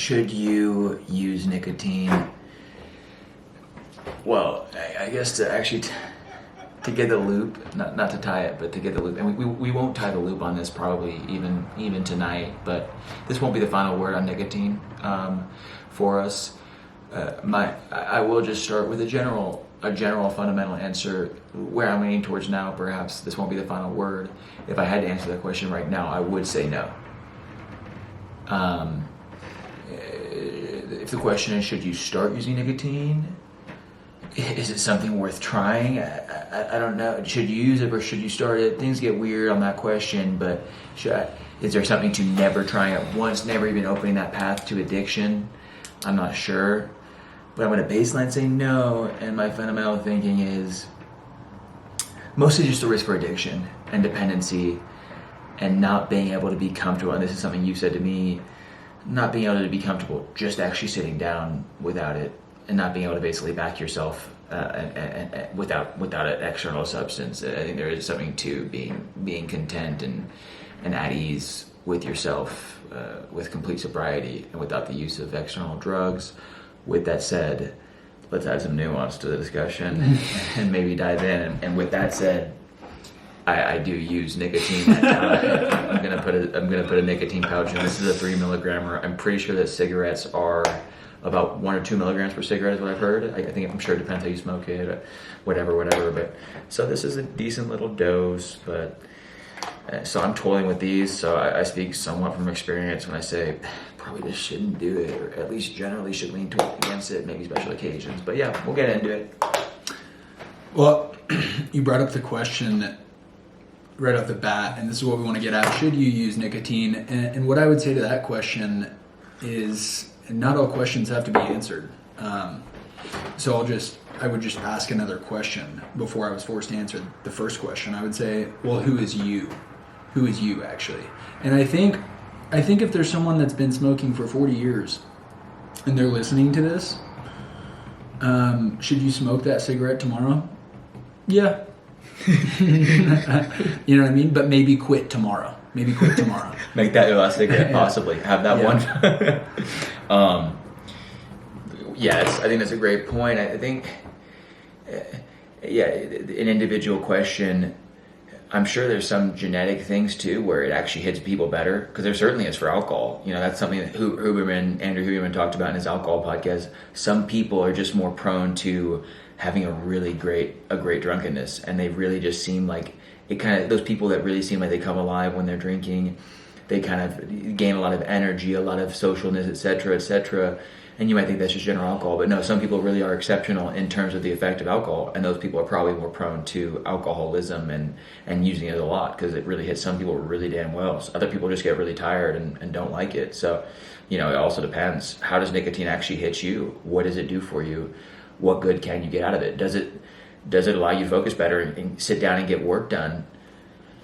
Should you use nicotine? Well, I guess to get the loop, not to tie it, but to get the loop. And we won't tie the loop on this probably even tonight, but this won't be the final word on nicotine for us. I will just start with a general fundamental answer. Where I'm leaning towards now, perhaps this won't be the final word. If I had to answer that question right now, I would say no. If the question is, should you start using nicotine? Is it something worth trying? I don't know. Should you use it or should you start it? Things get weird on that question, but is there something to never trying it once, never even opening that path to addiction? I'm not sure. But I'm going to baseline say no, and my fundamental thinking is mostly just the risk for addiction and dependency and not being able to be comfortable. And this is something you said to me, not being able to be comfortable just actually sitting down without it, and not being able to basically back yourself and without an external substance. I think there is something to being content and at ease with yourself, with complete sobriety and without the use of external drugs. With that said, let's add some nuance to the discussion and maybe dive in. And with that said, I do use nicotine. I'm gonna put a nicotine pouch in. This is a 3 milligrammer. I'm pretty sure that cigarettes are about 1 or 2 milligrams per cigarette is what I've heard. I'm sure it depends how you smoke it, or whatever. But so this is a decent little dose. But so I'm toiling with these. So I speak somewhat from experience when I say probably just shouldn't do it, or at least generally should lean against it, maybe special occasions. But yeah, we'll get into it. Well, you brought up the question right off the bat, and this is what we want to get at. Should you use nicotine? And what I would say to that question is, not all questions have to be answered. So I would just ask another question before I was forced to answer the first question. I would say, well, who is you? Who is you actually? And I think if there's someone that's been smoking for 40 years and they're listening to this, should you smoke that cigarette tomorrow? Yeah. You know what I mean? But maybe quit tomorrow. Make that your last cigarette, possibly. Have that one. Yes, I think that's a great point. I think, an individual question. I'm sure there's some genetic things too where it actually hits people better, because there certainly is for alcohol. That's something that Andrew Huberman talked about in his alcohol podcast. Some people are just more prone to having a great drunkenness, and they really just seem like those people that really seem like they come alive when they're drinking, they kind of gain a lot of energy, a lot of socialness, etc. And you might think that's just general alcohol, but no, some people really are exceptional in terms of the effect of alcohol, and those people are probably more prone to alcoholism and using it a lot, because it really hits some people really damn well. So other people just get really tired and don't like it. So, it also depends. How does nicotine actually hit you? What does it do for you? What good can you get out of it? Does it allow you to focus better and sit down and get work done?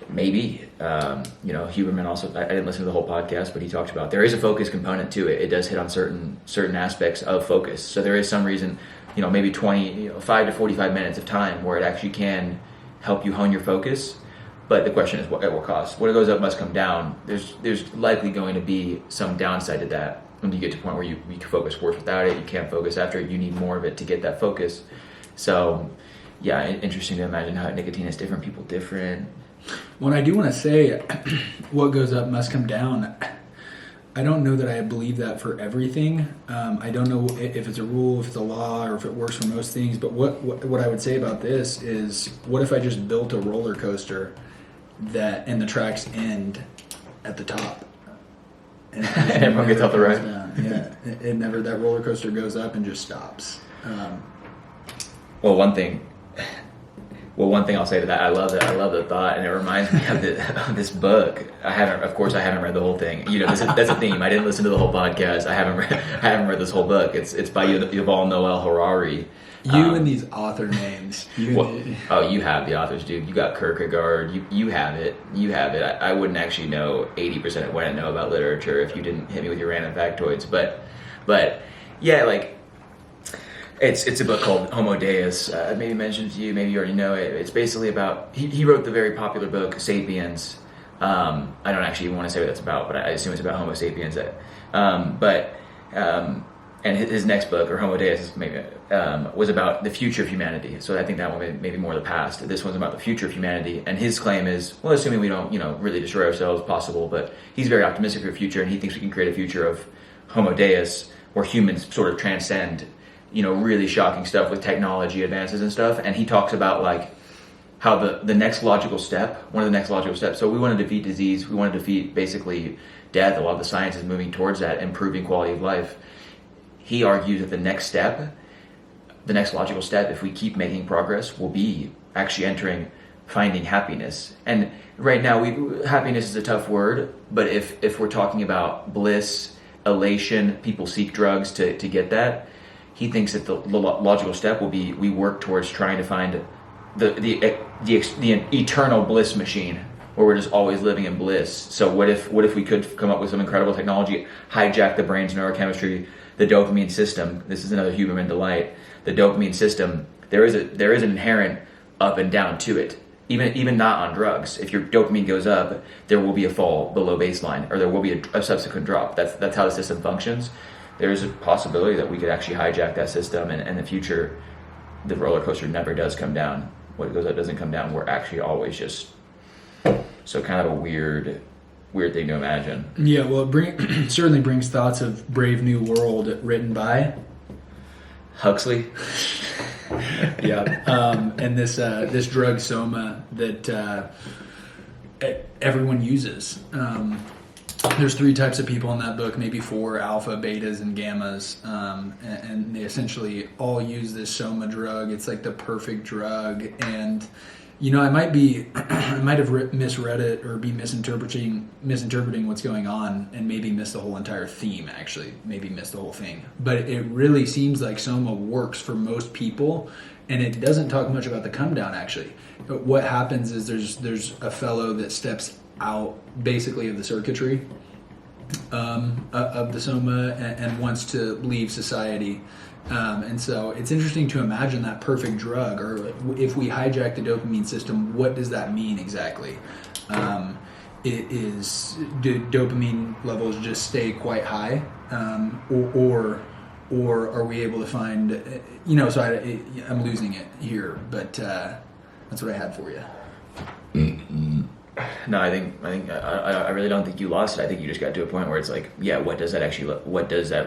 Maybe. Huberman also, I didn't listen to the whole podcast, but he talked about there is a focus component to it. It does hit on certain aspects of focus. So there is some reason, maybe 5 to 45 minutes of time where it actually can help you hone your focus. But the question is, at what cost? What goes up must come down. There's likely going to be some downside to that. When you get to a point where you can focus worse without it, you can't focus after it, you need more of it to get that focus. So, yeah, interesting to imagine how nicotine is different, people different. Well, I do want to say, what goes up must come down. I don't know that I believe that for everything. I don't know if it's a rule, if it's a law, or if it works for most things. But what I would say about this is, what if I just built a roller coaster and the tracks end at the top? And everyone gets off the ride. Yeah, it never, that roller coaster goes up and just stops. One thing I'll say to that, I love the thought, and it reminds me of this book. I haven't read the whole thing. That's a theme. I didn't listen to the whole podcast. I haven't read this whole book. It's by Yuval Noah Harari. And these author names. You have the authors, dude. You got Kierkegaard. You have it. I wouldn't actually know 80% of what I know about literature if you didn't hit me with your random factoids. But yeah, like, it's a book called Homo Deus. Maybe mentioned to you. Maybe you already know it. It's basically about he wrote the very popular book Sapiens. I don't actually want to say what that's about, but I assume it's about Homo sapiens. But And his next book, or Homo Deus, maybe, was about the future of humanity. So I think that one maybe more the past. This one's about the future of humanity. And his claim is, well, assuming we don't, really destroy ourselves, possible, but he's very optimistic for the future, and he thinks we can create a future of Homo Deus, where humans sort of transcend, really shocking stuff with technology advances and stuff. And he talks about like how the next logical step, one of the next logical steps. So we want to defeat disease. We want to defeat basically death. A lot of the science is moving towards that, improving quality of life. He argues that the next logical step, if we keep making progress, will be actually entering finding happiness. And right now, happiness is a tough word, but if we're talking about bliss, elation, people seek drugs to get that. He thinks that the logical step will be we work towards trying to find the eternal bliss machine, where we're just always living in bliss. So what if we could come up with some incredible technology, hijack the brain's neurochemistry, the dopamine system? This is another Huberman delight. The dopamine system, there is an inherent up and down to it. Even not on drugs. If your dopamine goes up, there will be a fall below baseline, or there will be a subsequent drop. That's how the system functions. There is a possibility that we could actually hijack that system, and in the future, the roller coaster never does come down. What goes up doesn't come down. We're actually always just so kind of a weird thing to imagine. Yeah, well, it certainly brings thoughts of Brave New World, written by Huxley. Yeah, and this drug soma that everyone uses. There's 3 types of people in that book, maybe 4: alpha, betas, and gammas, and they essentially all use this soma drug. It's like the perfect drug, and I might have misread it, or be misinterpreting what's going on, and maybe miss the whole entire theme. Actually, maybe miss the whole thing. But it really seems like soma works for most people, and it doesn't talk much about the come down. Actually, but what happens is there's a fellow that steps out basically of the circuitry of the soma and wants to leave society. And so it's interesting to imagine that perfect drug, or if we hijack the dopamine system, what does that mean exactly? Do dopamine levels just stay quite high, or are we able to find, so I'm losing it here, but that's what I had for you. No, I think I really don't think you lost it. I think you just got to a point where it's like, yeah, what does that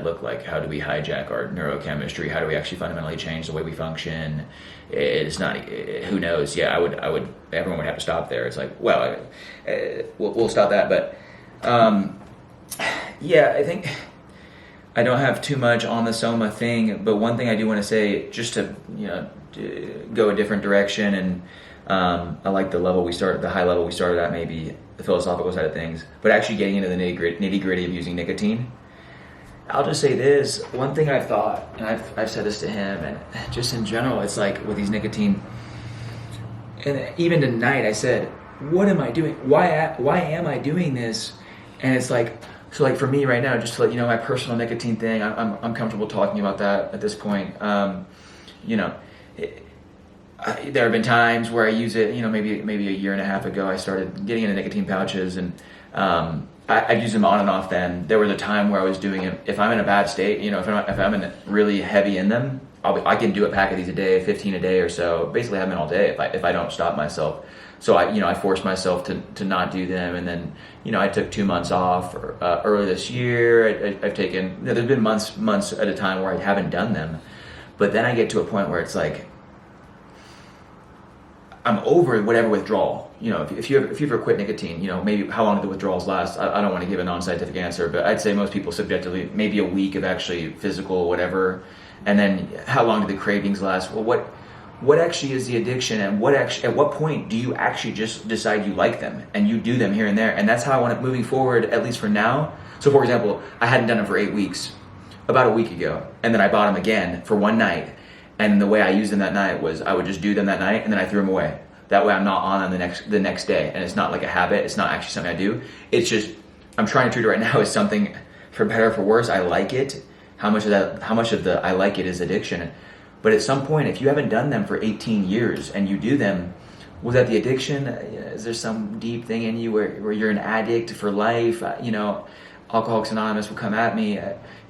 look like? How do we hijack our neurochemistry? How do we actually fundamentally change the way we function? It's not, who knows? Yeah, everyone would have to stop there. It's like, well, we'll stop that. But yeah, I think I don't have too much on the soma thing, but one thing I do want to say, just to go a different direction, and I like the high level we started at, maybe the philosophical side of things, but actually getting into the nitty gritty of using nicotine. I'll just say this, one thing I've thought, and I've said this to him, and just in general, it's like with these nicotine, and even tonight I said, what am I doing? Why am I doing this? And it's like, so like for me right now, just to let you know my personal nicotine thing, I'm comfortable talking about that at this point. There have been times where I use it, maybe a year and a half ago, I started getting into nicotine pouches, and I use them on and off then. There was a time where I was doing it, if I'm in a bad state, if I'm in really heavy in them, I can do a pack of these a day, 15 a day or so, basically have them all day if I don't stop myself. So I forced myself to not do them, and then, I took 2 months off early this year. I've taken, there's been months at a time where I haven't done them, but then I get to a point where it's like, I'm over whatever withdrawal. If you ever quit nicotine, maybe how long do the withdrawals last? I don't want to give a non-scientific answer, but I'd say most people subjectively, maybe a week of actually physical whatever, and then how long do the cravings last? Well, what actually is the addiction, and at what point do you actually just decide you like them and you do them here and there? And that's how I want it moving forward, at least for now. So for example, I hadn't done them for 8 weeks, about a week ago, and then I bought them again for one night. And the way I used them that night was I would just do them that night, and then I threw them away. That way I'm not on them the next day. And it's not like a habit. It's not actually something I do. It's just, I'm trying to treat it right now as something, for better or for worse, I like it. How much of the I like it is addiction. But at some point, if you haven't done them for 18 years and you do them, was that the addiction? Is there some deep thing in you where you're an addict for life? Alcoholics Anonymous will come at me,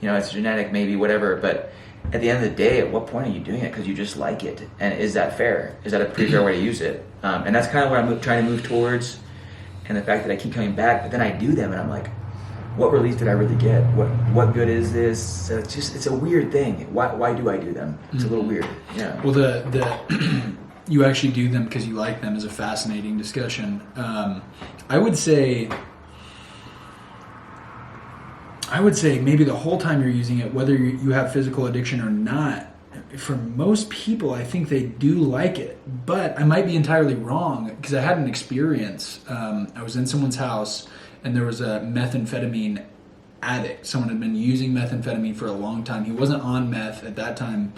it's genetic, maybe, whatever, but at the end of the day, at what point are you doing it because you just like it? And is that fair? Is that a pretty fair way to use it? And that's kind of what I'm trying to move towards, and the fact that I keep coming back, but then I do them and I'm like, what relief did I really get? What good is this? So it's a weird thing. Why do I do them? It's a little weird. Yeah. Well, the you actually do them because you like them is a fascinating discussion. I would say maybe the whole time you're using it, whether you have physical addiction or not, for most people, I think they do like it. But I might be entirely wrong because I had an experience. I was in someone's house and there was a methamphetamine addict. Someone had been using methamphetamine for a long time. He wasn't on meth at that time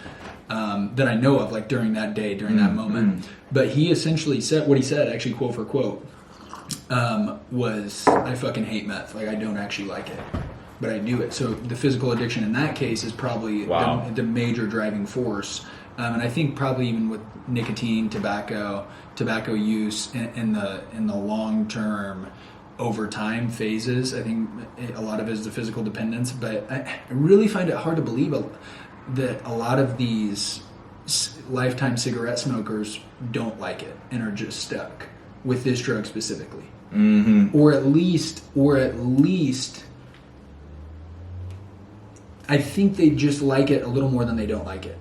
that I know of, like during that day, during that moment. But he essentially said, what he said, actually quote for quote, was, I fucking hate meth. Like, I don't actually like it, but I do it. So the physical addiction in that case is probably the major driving force. And I think probably even with nicotine, tobacco use in the long term, over time phases, I think a lot of it is the physical dependence. But I really find it hard to believe that a lot of these lifetime cigarette smokers don't like it and are just stuck with this drug specifically. Or at least I think they just like it a little more than they don't like it.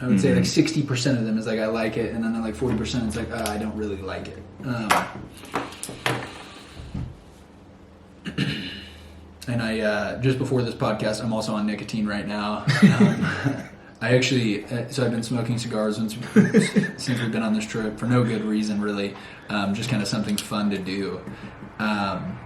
I would say like 60% of them is like, I like it, and then like 40% is like, I don't really like it. And I just before this podcast, I'm also on nicotine right now. I actually, so I've been smoking cigars since we've been on this trip for no good reason, really. Just kind of something fun to do. And,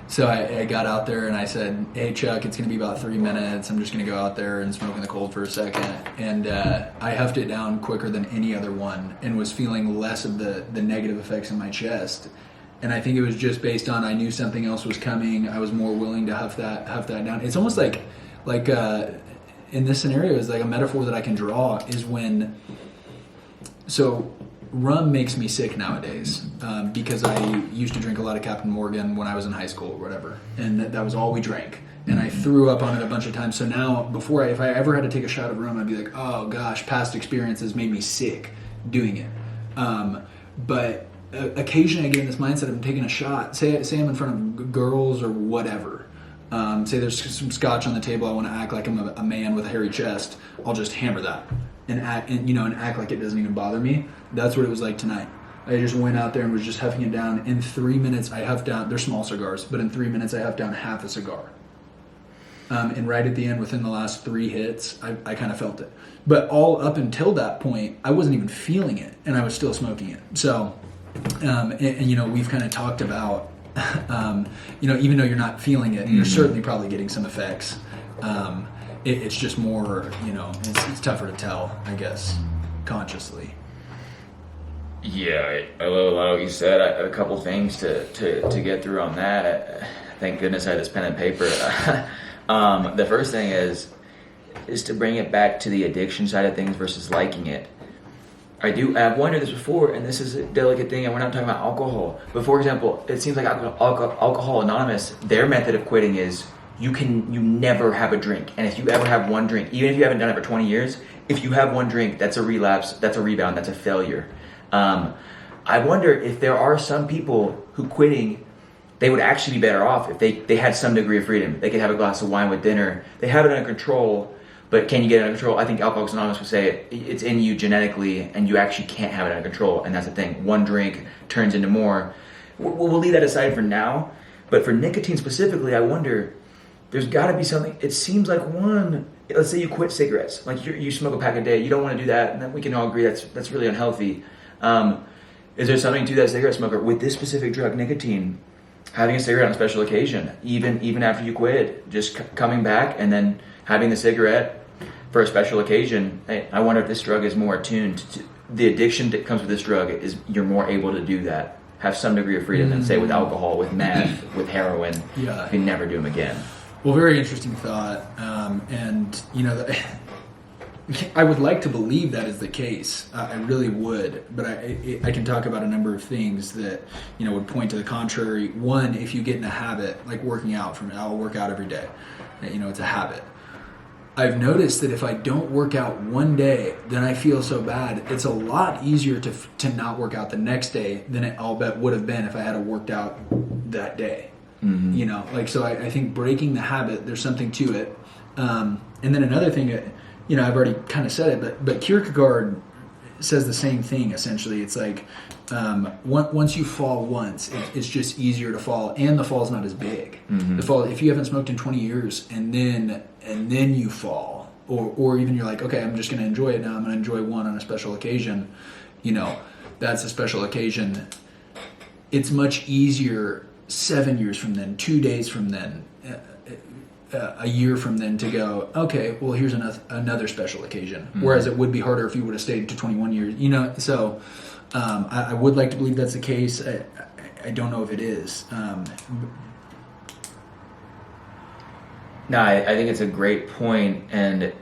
so I got out there and I said, hey, Chuck, it's going to be about 3 minutes. I'm just going to go out there and smoke in the cold for a second. And I huffed it down quicker than any other one and was feeling less of the negative effects in my chest. And I think it was just based on I knew something else was coming. I was more willing to huff that down. It's almost like in this scenario, is like a metaphor that I can draw is when, so rum makes me sick nowadays because I used to drink a lot of Captain Morgan when I was in high school or whatever, and that was all we drank. And I threw up on it a bunch of times. So now, if I ever had to take a shot of rum, I'd be like, oh gosh, past experiences made me sick doing it. But occasionally I get in this mindset of I'm taking a shot. Say I'm in front of girls or whatever. Say there's some scotch on the table. I want to act like I'm a man with a hairy chest. I'll just hammer that and act like it doesn't even bother me. That's what it was like tonight. I just went out there and was just huffing it down. In 3 minutes, I huffed down. They're small cigars, but in 3 minutes, I huffed down half a cigar. And right at the end, within the last 3 hits, I kind of felt it. But all up until that point, I wasn't even feeling it, and I was still smoking it. So, we've kind of talked about, even though you're not feeling it, you're certainly probably getting some effects. It's just more, it's tougher to tell, I guess, consciously. Yeah, I love a lot of what you said. A couple things to get through on that. Thank goodness I had this pen and paper. The first thing is to bring it back to the addiction side of things versus liking it. I've wondered this before, and this is a delicate thing, and we're not talking about alcohol. But for example, it seems like Alcohol Anonymous, their method of quitting is you never have a drink. And if you ever have one drink, even if you haven't done it for 20 years, if you have one drink, that's a relapse, that's a rebound, that's a failure. I wonder if there are some people who quitting, they would actually be better off if they had some degree of freedom. They could have a glass of wine with dinner. They have it under control, but can you get it under control? I think Alcoholics Anonymous would say it's in you genetically, and you actually can't have it under control, and that's the thing. One drink turns into more. We'll leave that aside for now, but for nicotine specifically, I wonder, there's got to be something. It seems like let's say you quit cigarettes. Like you smoke a pack a day. You don't want to do that, and then we can all agree that's really unhealthy. Is there something to that cigarette smoker with this specific drug, nicotine, having a cigarette on a special occasion, even after you quit, just coming back and then having the cigarette for a special occasion? I wonder if this drug is more attuned to the addiction that comes with this drug. Is you're more able to do that, have some degree of freedom than say with alcohol, with meth, with heroin. Yeah, you can never do them again. Well, very interesting thought, and I would like to believe that is the case. I really would, but I can talk about a number of things that would point to the contrary. One, if you get in a habit like working out, I'll work out every day. It's a habit. I've noticed that if I don't work out one day, then I feel so bad. It's a lot easier to not work out the next day than I'll bet would have been if I had worked out that day. Mm-hmm. So I think breaking the habit, there's something to it. And then another thing, I've already kind of said it, but Kierkegaard says the same thing essentially. It's like once you fall once, it's just easier to fall, and the fall's not as big. Mm-hmm. The fall, if you haven't smoked in 20 years and then you fall, or even you're like, okay, I'm just going to enjoy it now. I'm going to enjoy one on a special occasion. That's a special occasion. It's much easier 7 years from then, 2 days from then, a year from then to go, okay, well, here's another special occasion. Mm-hmm. Whereas it would be harder if you would have stayed to 21 years. So I would like to believe that's the case. I don't know if it is. No, I think it's a great point. And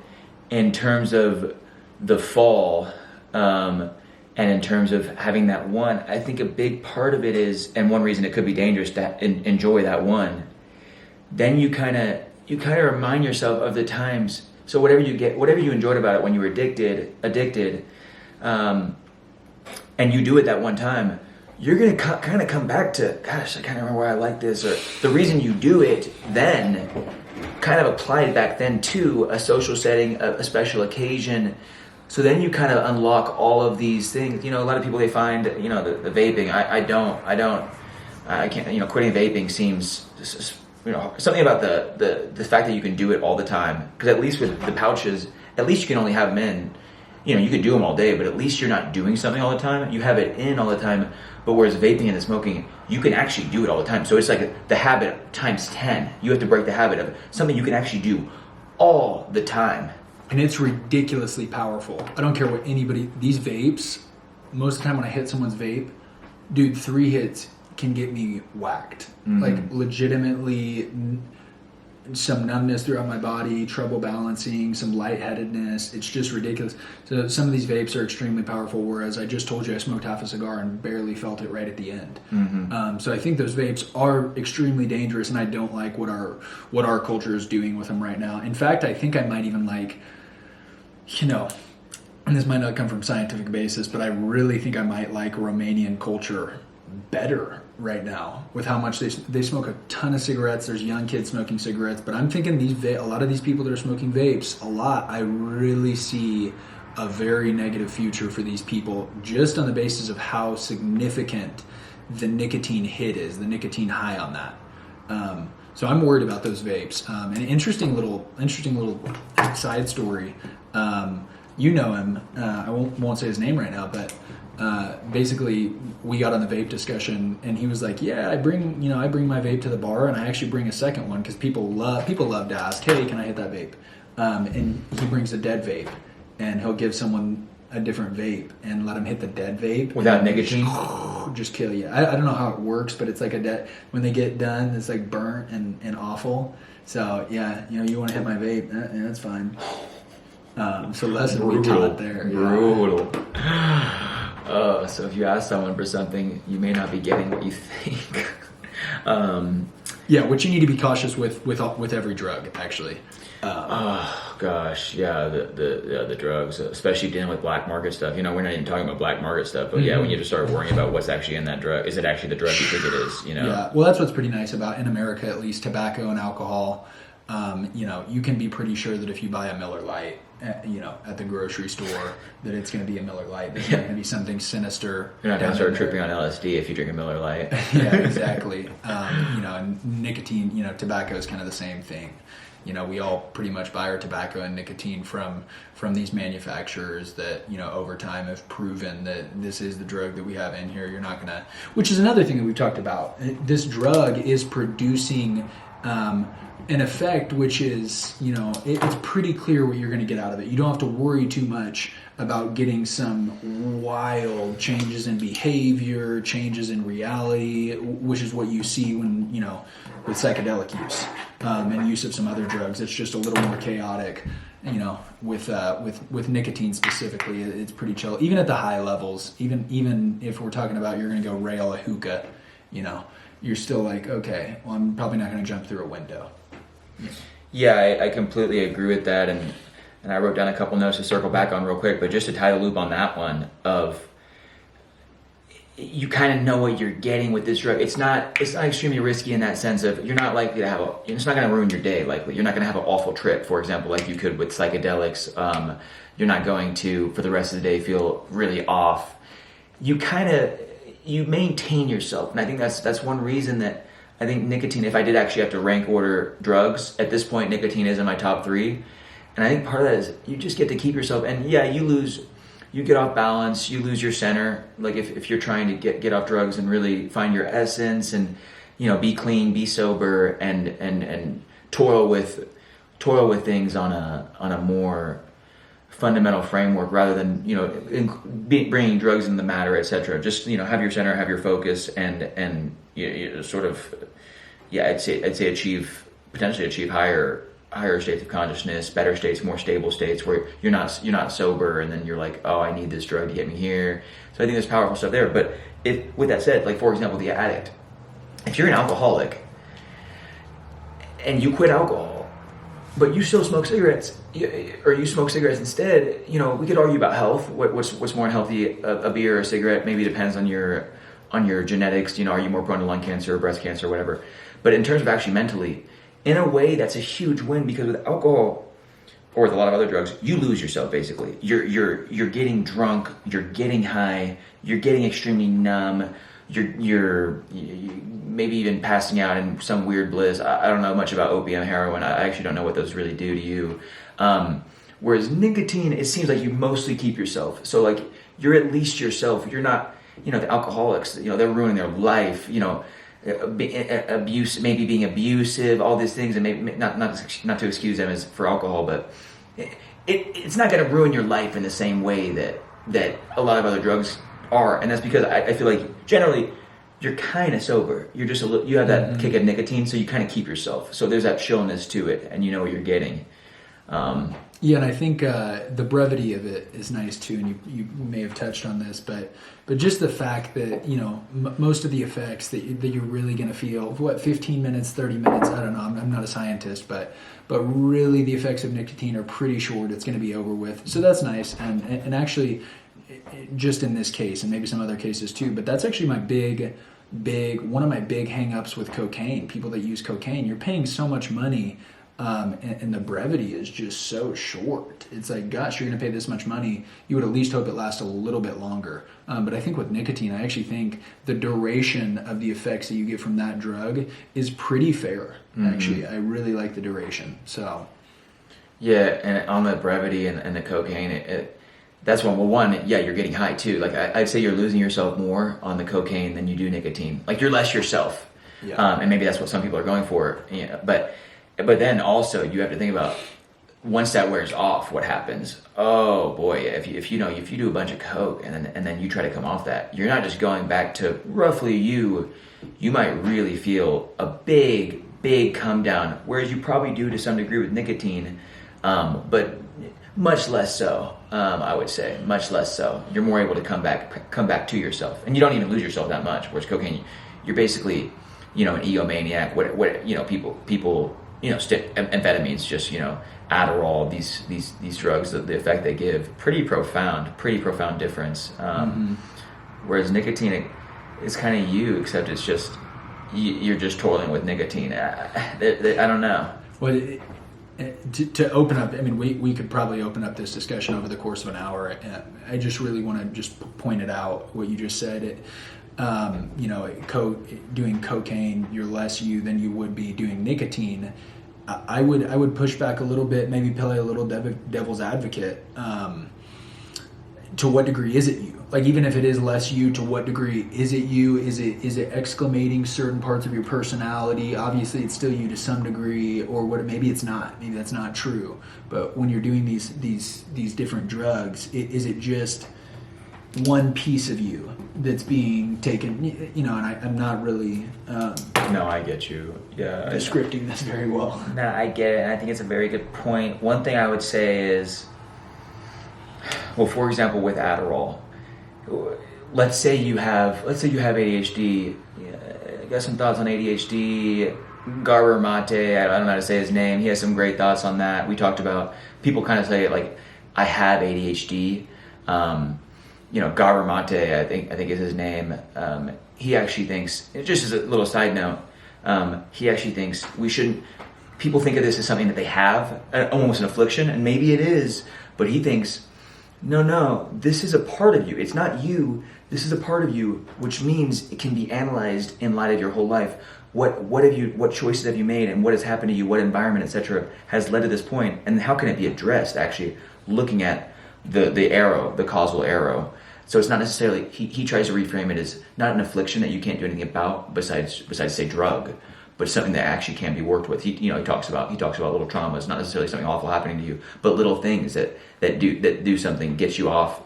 in terms of the fall, and in terms of having that one, I think a big part of it is, and one reason it could be dangerous to enjoy that one, then you kind of remind yourself of the times. So whatever you enjoyed about it when you were addicted, and you do it that one time, you're going to kind of come back to, gosh, I can't remember why I like this, or the reason you do it then kind of applied back then to a social setting, a special occasion. So then you kind of unlock all of these things. A lot of people, they find, the vaping. I can't, quitting vaping seems, something about the fact that you can do it all the time. Because at least with the pouches, at least you can only have them in, you could do them all day, but at least you're not doing something all the time. You have it in all the time. But whereas vaping and the smoking, you can actually do it all the time. So it's like the habit times 10. You have to break the habit of something you can actually do all the time. And it's ridiculously powerful. I don't care what these vapes, most of the time when I hit someone's vape, dude, 3 hits can get me whacked. Mm-hmm. Like legitimately some numbness throughout my body, trouble balancing, some lightheadedness. It's just ridiculous. So some of these vapes are extremely powerful, whereas I just told you I smoked half a cigar and barely felt it right at the end. Mm-hmm. So I think those vapes are extremely dangerous, and I don't like what our culture is doing with them right now. In fact, I think I might even like, and this might not come from scientific basis, but I really think I might like Romanian culture better right now with how much they smoke a ton of cigarettes. There's young kids smoking cigarettes, but I'm thinking a lot of these people that are smoking vapes, I really see a very negative future for these people just on the basis of how significant the nicotine hit is, the nicotine high on that. So I'm worried about those vapes. An interesting little side story. You know him. I won't say his name right now, but basically we got on the vape discussion, and he was like, yeah, I bring my vape to the bar, and I actually bring a second one because people love to ask, hey, can I hit that vape? And he brings a dead vape, and he'll give someone a different vape and let them hit the dead vape without nicotine. Just kill you. I don't know how it works, but it's like when they get done, it's like burnt and awful. So yeah, you want to hit my vape? Yeah, that's fine. So lesson we taught there. Brutal. So if you ask someone for something, you may not be getting what you think. Yeah, which you need to be cautious with every drug, actually. Oh gosh, yeah, the drugs, especially dealing with black market stuff. We're not even talking about black market stuff, but mm-hmm. Yeah, when you just start worrying about what's actually in that drug, is it actually the drug you think it is? Yeah, well, that's what's pretty nice about, in America at least, tobacco and alcohol. You can be pretty sure that if you buy a Miller Lite, at the grocery store, that it's going to be a Miller Lite. There's not going to be something sinister. You're not going to start tripping on LSD if you drink a Miller Lite. Yeah, exactly. And nicotine, tobacco is kind of the same thing. We all pretty much buy our tobacco and nicotine from these manufacturers that, over time have proven that this is the drug that we have in here. You're not going to, which is another thing that we've talked about. This drug is producing an effect which is, it's pretty clear what you're going to get out of it. You don't have to worry too much about getting some wild changes in behavior, changes in reality, which is what you see when, with psychedelic use and use of some other drugs. It's just a little more chaotic. with nicotine specifically, it's pretty chill. Even at the high levels, even if we're talking about you're going to go rail a hookah, you're still like, okay, well, I'm probably not going to jump through a window. Yeah, I completely agree with that, and I wrote down a couple notes to circle back on real quick, but just to tie the loop on that one of, you kind of know what you're getting with this drug. It's not extremely risky in that sense of you're not likely to have it's not going to ruin your day. Likely, you're not going to have an awful trip, for example, like you could with psychedelics. You're not going to, for the rest of the day, feel really off. You maintain yourself, and I think that's one reason that I think nicotine. If I did actually have to rank order drugs at this point, nicotine is in my top 3, and I think part of that is you just get to keep yourself. And yeah, you get off balance, you lose your center. Like if you're trying to get off drugs and really find your essence and, be clean, be sober, and toil with things on a more fundamental framework rather than, bringing drugs into the matter, etc. Just, have your center, have your focus, and sort of, I'd say potentially achieve higher states of consciousness, better states, more stable states where you're not sober and then you're like, oh, I need this drug to get me here. So I think there's powerful stuff there. But with that said, like for example, the addict, if you're an alcoholic and you quit alcohol, but you still smoke cigarettes, or you smoke cigarettes instead, we could argue about health. What's more unhealthy, a beer or a cigarette? Maybe depends on your genetics. Are you more prone to lung cancer or breast cancer or whatever? But in terms of actually mentally, in a way, that's a huge win, because with alcohol or with a lot of other drugs, you lose yourself basically. You're getting drunk, you're getting high, you're getting extremely numb, you're maybe even passing out in some weird bliss. I don't know much about opium, heroin. I actually don't know what those really do to you. Whereas nicotine, it seems like you mostly keep yourself. So like you're at least yourself. You're not, the alcoholics. They're ruining their life. Abuse, maybe being abusive, all these things, and maybe not to excuse them as for alcohol, but it's not going to ruin your life in the same way that a lot of other drugs are, and that's because I feel like generally you're kind of sober. You're just you have that kick of nicotine, so you kind of keep yourself. So there's that chillness to it, and you know what you're getting. Yeah, and I think the brevity of it is nice too, and you may have touched on this, but just the fact that most of the effects that you're really going to feel, 15 minutes, 30 minutes, I don't know, I'm not a scientist, but really the effects of nicotine are pretty short. It's going to be over with, so that's nice. And actually, just in this case, and maybe some other cases too, but that's actually my one of my big hang-ups with cocaine. People that use cocaine, you're paying so much money. And the brevity is just so short. It's like, gosh, you're going to pay this much money. You would at least hope it lasts a little bit longer. But I think with nicotine, I actually think the duration of the effects that you get from that drug is pretty fair. Actually, I really like the duration. So, yeah, and on the brevity and the cocaine, that's one. Yeah, you're getting high too. Like I'd say you're losing yourself more on the cocaine than you do nicotine. Like you're less yourself. Yeah. And maybe that's what some people are going for. But then also you have to think about once that wears off, what happens? Oh boy, if you do a bunch of coke and then you try to come off that, you're not just going back to roughly you might really feel a big come down, whereas you probably do to some degree with nicotine, but much less so. I would say much less so. You're more able to come back to yourself, and you don't even lose yourself that much. Whereas cocaine, you're basically an egomaniac. What people. Amphetamines, just Adderall, these drugs, the effect they give, pretty profound difference. Whereas nicotine, it's kind of you, except it's just you're just toiling with nicotine. I don't know. Well, to open up, I mean, we could probably open up this discussion over the course of an hour. I just really want to just point it out what you just said. Doing cocaine, you're less you than you would be doing nicotine. I would push back a little bit, maybe play a little devil's advocate. To what degree is it you? Like, even if it is less you, to what degree is it you? Is it exclamating certain parts of your personality? Obviously, it's still you to some degree, or what? Maybe it's not. Maybe that's not true. But when you're doing these different drugs, is it just one piece of you that's being taken, and I'm not really No, I get you. Yeah. descripting this very well. No, I get it, and I think it's a very good point. One thing I would say is, well, for example, with Adderall, let's say you have ADHD. I got some thoughts on ADHD. Garber Mate, I don't know how to say his name. He has some great thoughts on that. We talked about people kind of say like, I have ADHD. Garber Mate, I think is his name. He actually thinks, just as a little side note, he actually thinks we shouldn't. People think of this as something that they have, almost an affliction, and maybe it is. But he thinks, no, this is a part of you. It's not you. This is a part of you, which means it can be analyzed in light of your whole life. What choices have you made, and what has happened to you, what environment, etc., has led to this point, and how can it be addressed? Actually, looking at the causal arrow. So it's not necessarily, he tries to reframe it as not an affliction that you can't do anything about besides say drug, but something that actually can be worked with. He talks about little traumas, not necessarily something awful happening to you, but little things that do something, gets you off,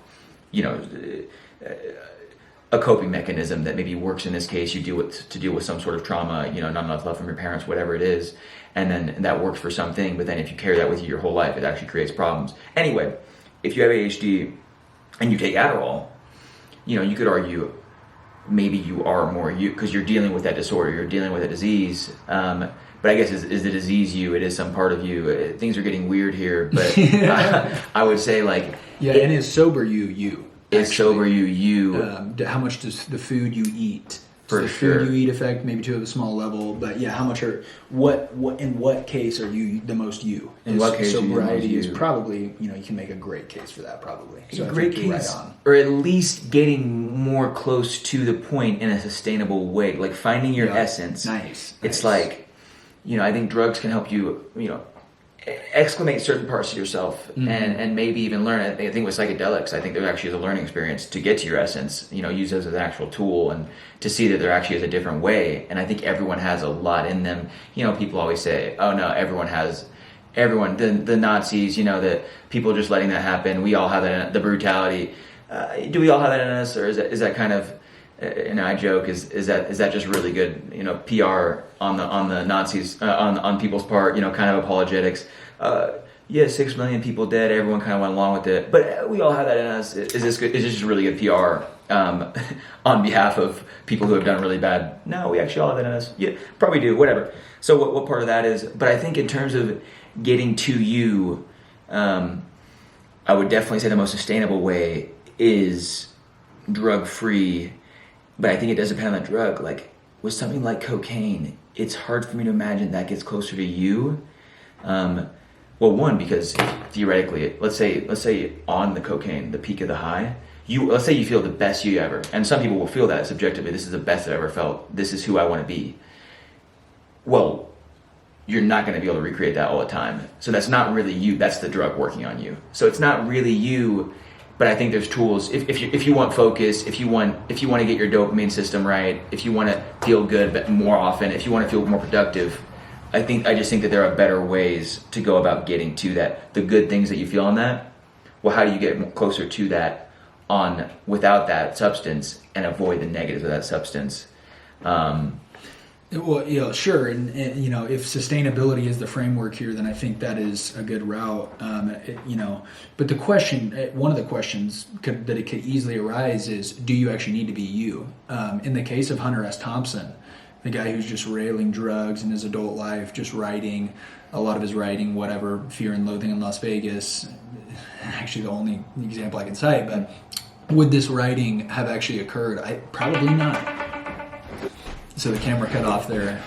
a coping mechanism that maybe works in this case. You deal with some sort of trauma, not enough love from your parents, whatever it is, and then that works for something. But then if you carry that with you your whole life, it actually creates problems. Anyway, if you have ADHD and you take Adderall, you could argue maybe you are more you because you're dealing with that disorder, you're dealing with a disease. But I guess is the disease you? It is some part of you. Things are getting weird here, but I would say like and is sober you. Is sober you. How much does the food you eat? For the sure. Food you eat affect maybe to a small level, but yeah, how much in what case are you the most you? In what case sobriety is is probably, you can make a great case for that probably. So a great I think you're case, right on. or at least getting more close to the point in a sustainable way, like finding your essence. Nice. It's like, I think drugs can help you, exclamate certain parts of yourself and maybe even learn. I think with psychedelics, I think there actually is a learning experience to get to your essence, use those as an actual tool and to see that there actually is a different way. And I think everyone has a lot in them. People always say, oh no, the Nazis, that people just letting that happen. We all have that, the brutality. Do we all have that in us? Or is that kind of, I joke, is that just really good, PR on the Nazis, on people's part, kind of apologetics. 6 million people dead. Everyone kind of went along with it, but we all have that in us. Is this good? Is this just really good PR on behalf of people who have done really bad? No, we actually all have that in us. Yeah, probably do. Whatever. So what part of that is? But I think in terms of getting to you, I would definitely say the most sustainable way is drug-free. But I think it does depend on the drug. Like with something like cocaine, it's hard for me to imagine that gets closer to you. One, because theoretically, let's say on the cocaine, the peak of the high, let's say you feel the best you ever, and some people will feel that subjectively. This is the best I've ever felt. This is who I want to be. Well, you're not going to be able to recreate that all the time. So that's not really you. That's the drug working on you. So it's not really you. But I think there's tools. If you want focus, if you want to get your dopamine system right, if you want to feel good but more often, if you want to feel more productive, I just think that there are better ways to go about getting to that. The good things that you feel on that. Well, how do you get closer to that without that substance and avoid the negatives of that substance? Well, sure, and if sustainability is the framework here, then I think that is a good route. But the question, one of the questions that it could easily arise is, do you actually need to be you? In the case of Hunter S. Thompson, the guy who's just railing drugs in his adult life, just writing, a lot of his writing, whatever, Fear and Loathing in Las Vegas, actually the only example I can cite, but would this writing have actually occurred? Probably not. So the camera cut off there.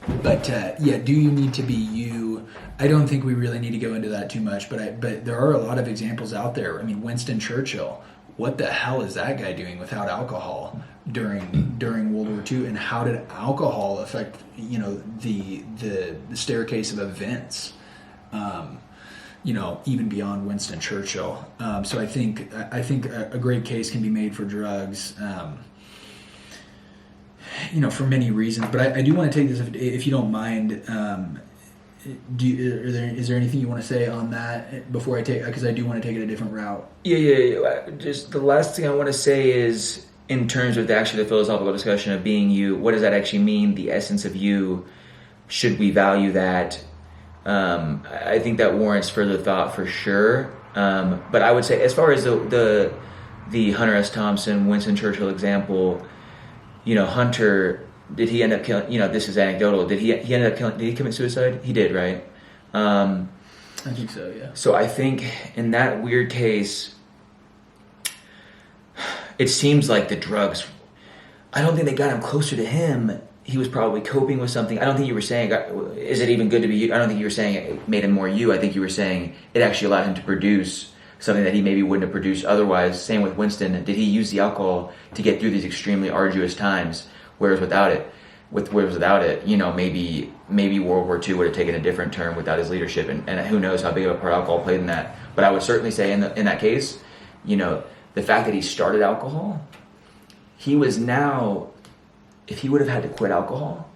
Do you need to be you? I don't think we really need to go into that too much, but there are a lot of examples out there. I mean, Winston Churchill, what the hell is that guy doing without alcohol during World War II? And how did alcohol affect, the staircase of events? Even beyond Winston Churchill. So I think a great case can be made for drugs. For many reasons, but I do want to take this, if you don't mind, Is there anything you want to say on that before I take? Because I do want to take it a different route. Yeah. Just the last thing I want to say is, in terms of the philosophical discussion of being you, what does that actually mean? The essence of you. Should we value that? I think that warrants further thought for sure. But I would say, as far as the Hunter S. Thompson, Winston Churchill example, Hunter, did he end up killing? This is anecdotal. Did he end up killing? Did he commit suicide? He did, right? I think so. Yeah. So I think in that weird case, it seems like the drugs. I don't think they got him closer to him. He was probably coping with something. I don't think you were saying, is it even good to be you? I don't think you were saying it made him more you. I think you were saying it actually allowed him to produce something that he maybe wouldn't have produced otherwise. Same with Winston. Did he use the alcohol to get through these extremely arduous times? Whereas without it, maybe World War II would have taken a different turn without his leadership. And who knows how big of a part alcohol played in that. But I would certainly say in that case, the fact that he started alcohol, he was now... If he would have had to quit alcohol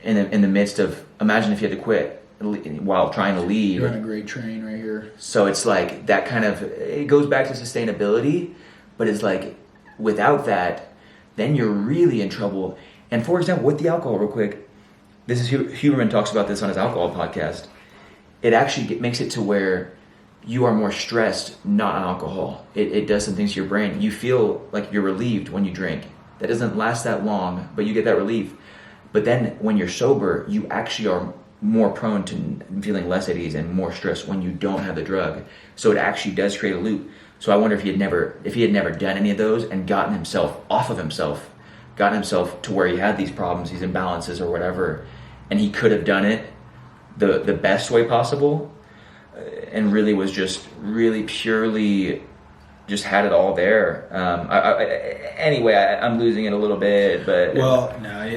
in the midst of, imagine if he had to quit while trying to lead. You're on a great train right here. So it's like that kind of, it goes back to sustainability, but it's like without that, then you're really in trouble. And for example, with the alcohol, real quick, this is Huberman talks about this on his alcohol podcast. It actually makes it to where you are more stressed not on alcohol. It does some things to your brain. You feel like you're relieved when you drink. That doesn't last that long, but you get that relief. But then when you're sober, you actually are more prone to feeling less at ease and more stressed when you don't have the drug. So it actually does create a loop. So I wonder if he had never done any of those and gotten himself off of himself, gotten himself to where he had these problems, these imbalances or whatever, and he could have done it the best way possible, and really was just really purely just had it all there. Anyway, I'm losing it a little bit, but... Well, no,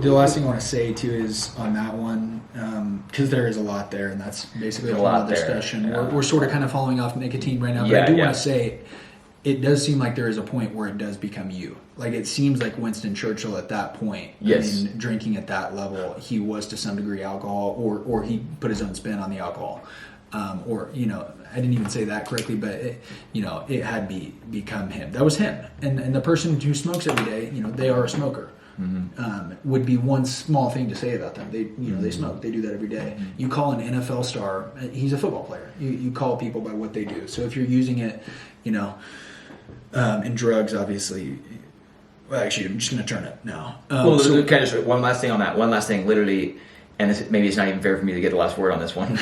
the last thing I want to say, too, is on that one, because there is a lot there, and that's basically a whole discussion. We're sort of kind of following off nicotine right now, but I do want to say, it does seem like there is a point where it does become you. Like, it seems like Winston Churchill at that point, yes. I mean, drinking at that level, he was to some degree alcohol, or he put his own spin on the alcohol. I didn't even say that correctly, but it had become him. That was him. And the person who smokes every day, they are a smoker. Mm-hmm. Would be one small thing to say about them. They they smoke. They do that every day. Mm-hmm. You call an NFL star, he's a football player. You call people by what they do. So if you're using it, in drugs, obviously. Well, actually, I'm just going to turn it now. Kind of one last thing on that. One last thing, literally. And maybe it's not even fair for me to get the last word on this one,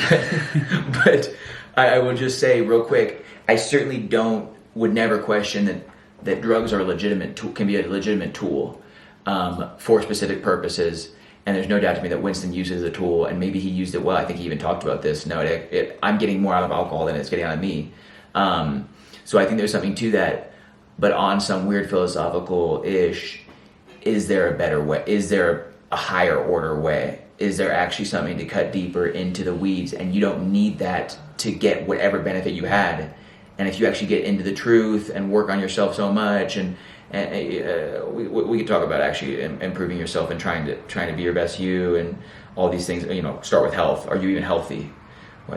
but I will just say real quick, I certainly would never question that drugs are can be a legitimate tool for specific purposes. And there's no doubt to me that Winston uses a tool, and maybe he used it well. I think he even talked about this. No, I'm getting more out of alcohol than it's getting out of me. So I think there's something to that. But on some weird philosophical-ish, is there a better way? Is there a higher order way? Is there actually something to cut deeper into the weeds, and you don't need that to get whatever benefit you had? And if you actually get into the truth and work on yourself so much, and we could talk about actually improving yourself and trying to be your best you and all these things. Start with health. Are you even healthy?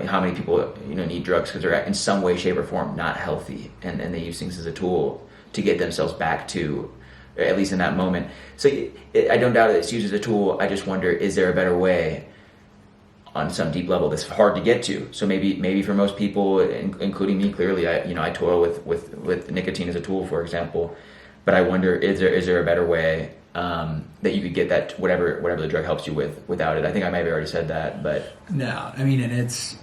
How many people need drugs because they're in some way, shape, or form not healthy, and they use things as a tool to get themselves back to, at least in that moment. So I don't doubt that it's used as a tool. I just wonder, is there a better way on some deep level that's hard to get to? So maybe for most people, including me, clearly, I toil with nicotine as a tool, for example. But I wonder, is there a better way that you could get that whatever the drug helps you with without it? I think I maybe already said that, but no. I mean, and it's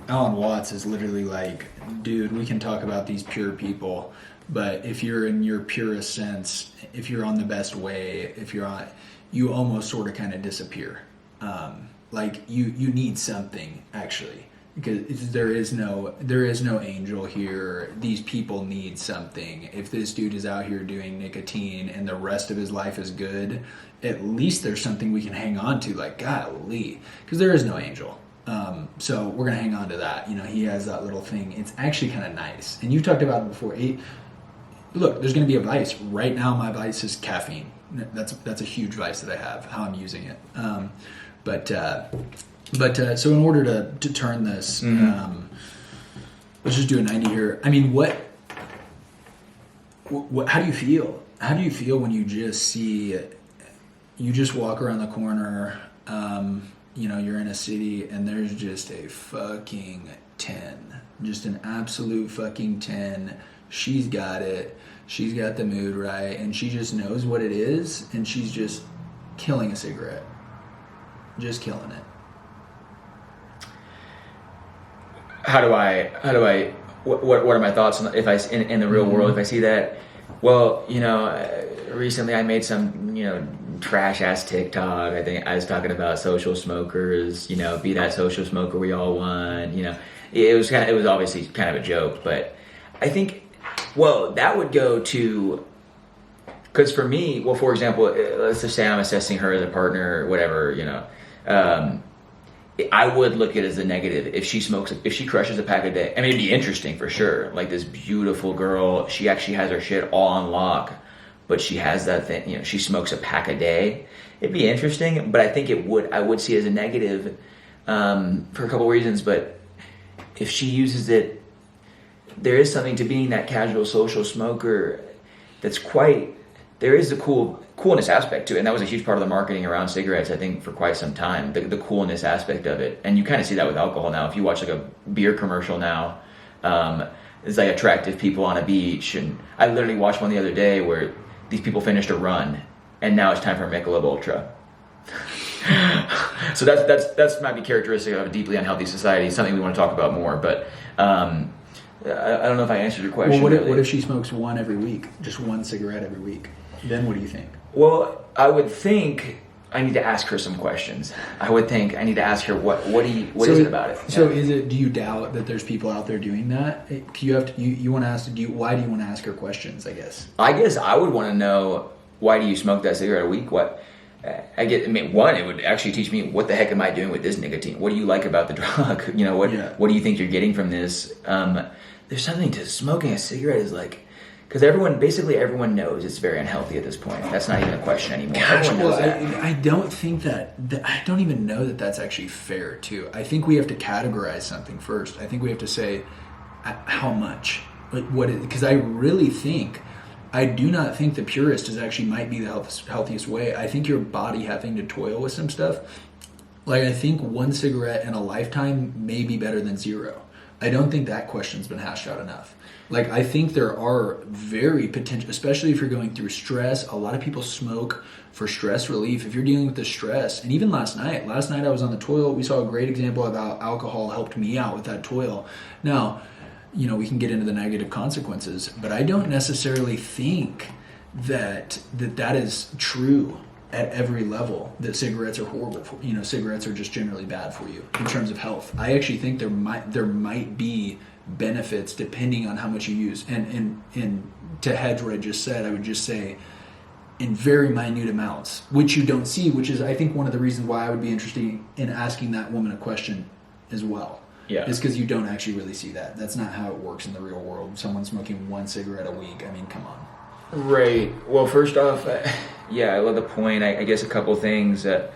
Alan Watts is literally like, dude, we can talk about these pure people. But if you're in your purest sense, if you're on the best way, you almost sort of kind of disappear. Like you need something actually, because there is no angel here. These people need something. If this dude is out here doing nicotine and the rest of his life is good, at least there's something we can hang on to. Like, golly, because there is no angel. So we're gonna hang on to that. He has that little thing. It's actually kind of nice. And you've talked about it before. look, there's going to be a vice. Right now, my vice is caffeine. That's a huge vice that I have, how I'm using it. So in order to turn this, let's just do a 90 here. I mean, what, how do you feel? How do you feel when you just walk around the corner, you're in a city and there's just a fucking 10, just an absolute fucking 10. She's got it. She's got the mood right, and she just knows what it is, and she's just killing a cigarette. Just killing it. What are my thoughts on if I in the real world if I see that? Well, recently I made some trash ass TikTok. I think I was talking about social smokers. Be that social smoker we all want. It was obviously kind of a joke, but I think that would go to, because for me, for example, let's just say I'm assessing her as a partner or whatever. I would look at it as a negative if she crushes a pack a day. I mean, it'd be interesting for sure. Like this beautiful girl, she actually has her shit all on lock, but she has that thing. She smokes a pack a day. It'd be interesting, but I think I would see it as a negative for a couple of reasons. But if she uses it, there is something to being that casual social smoker. There is the coolness aspect to it, and that was a huge part of the marketing around cigarettes, I think, for quite some time, the coolness aspect of it. And you kind of see that with alcohol now. If you watch like a beer commercial now, it's like attractive people on a beach, and I literally watched one the other day where these people finished a run, and now it's time for Michelob Ultra. So that's might be characteristic of a deeply unhealthy society, something we want to talk about more, but I don't know if I answered your question. Well, really. What if she smokes one every week, just one cigarette every week? Then what do you think? Well, I would think I need to ask her some questions. I would think I need to ask her what is it about it? So do you doubt that there's people out there doing that? You want to ask, why do you want to ask her questions, I guess? I guess I would want to know, why do you smoke that cigarette a week? One, it would actually teach me, what the heck am I doing with this nicotine? What do you like about the drug? What do you think you're getting from this? There's something to smoking a cigarette is like, because everyone knows it's very unhealthy at this point. That's not even a question anymore. Gosh, Everyone knows that. I don't think that I don't even know that that's actually fair too. I think we have to categorize something first. I think we have to say how much, because I do not think the purist might be the healthiest way. I think your body having to toil with some stuff. Like, I think one cigarette in a lifetime may be better than zero. I don't think that question's been hashed out enough. Like, I think there are very potential, especially if you're going through stress. A lot of people smoke for stress relief. If you're dealing with the stress, and even last night I was on the toil. We saw a great example of how alcohol helped me out with that toil. Now, we can get into the negative consequences, but I don't necessarily think that is true at every level, that cigarettes are horrible for, cigarettes are just generally bad for you in terms of health. I actually think there might be benefits depending on how much you use. And to hedge what I just said, I would just say in very minute amounts, which you don't see, which is, I think, one of the reasons why I would be interested in asking that woman a question as well. Yeah. Is because you don't actually really see that. That's not how it works in the real world. Someone smoking one cigarette a week, I mean, come on. Right. Well, first off, I love the point. I guess a couple things. So,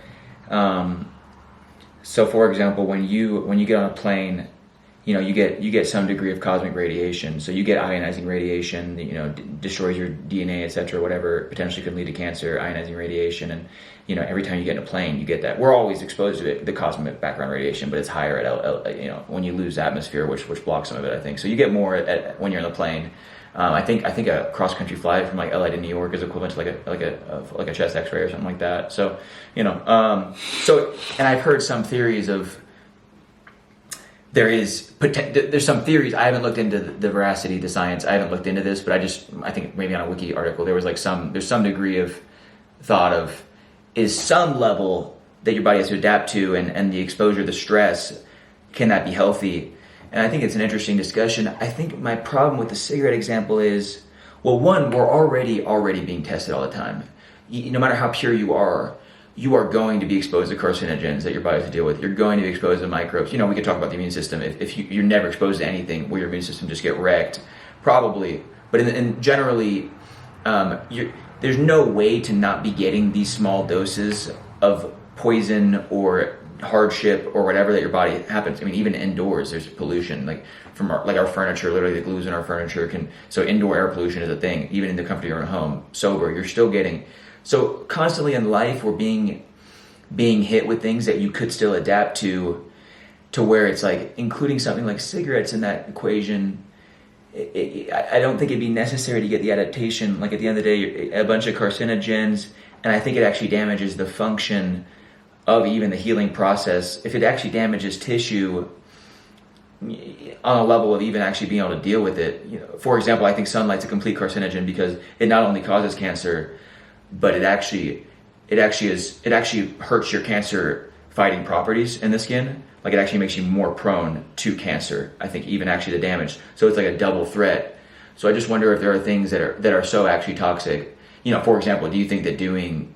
for example, when you get on a plane, you get some degree of cosmic radiation. So you get ionizing radiation. Destroys your DNA, etc. Whatever potentially could lead to cancer. Ionizing radiation, and every time you get in a plane, you get that. We're always exposed to it, the cosmic background radiation, but it's higher at when you lose atmosphere, which blocks some of it. I think so. You get more when you're in the plane. I think a cross country flight from like LA to New York is equivalent to like a chest X-ray or something like that. So and I've heard some theories of there's some theories. I haven't looked into the veracity, the science. I haven't looked into this, but I think maybe on a wiki article there was there's some degree of thought of is some level that your body has to adapt to, and the exposure, the stress, can that be healthy? And I think it's an interesting discussion. I think my problem with the cigarette example is, well, one, we're already being tested all the time. No matter how pure you are going to be exposed to carcinogens that your body has to deal with. You're going to be exposed to microbes. We could talk about the immune system. If you're never exposed to anything, will your immune system just get wrecked? Probably. But in generally, there's no way to not be getting these small doses of poison or hardship or whatever that your body happens. I mean, even indoors, there's pollution, like from our furniture. Literally, the glues in our furniture can. So indoor air pollution is a thing. Even in the comfort of your own home, sober, you're still getting. So constantly in life, we're being hit with things that you could still adapt to where it's like including something like cigarettes in that equation. I don't think it'd be necessary to get the adaptation. Like at the end of the day, a bunch of carcinogens, and I think it actually damages the function of even the healing process. If it actually damages tissue on a level of even actually being able to deal with it, for example, I think sunlight's a complete carcinogen because it not only causes cancer, but it actually hurts your cancer fighting properties in the skin. Like it actually makes you more prone to cancer. I think even actually the damage. So it's like a double threat. So I just wonder if there are things that are so actually toxic. For example, do you think that doing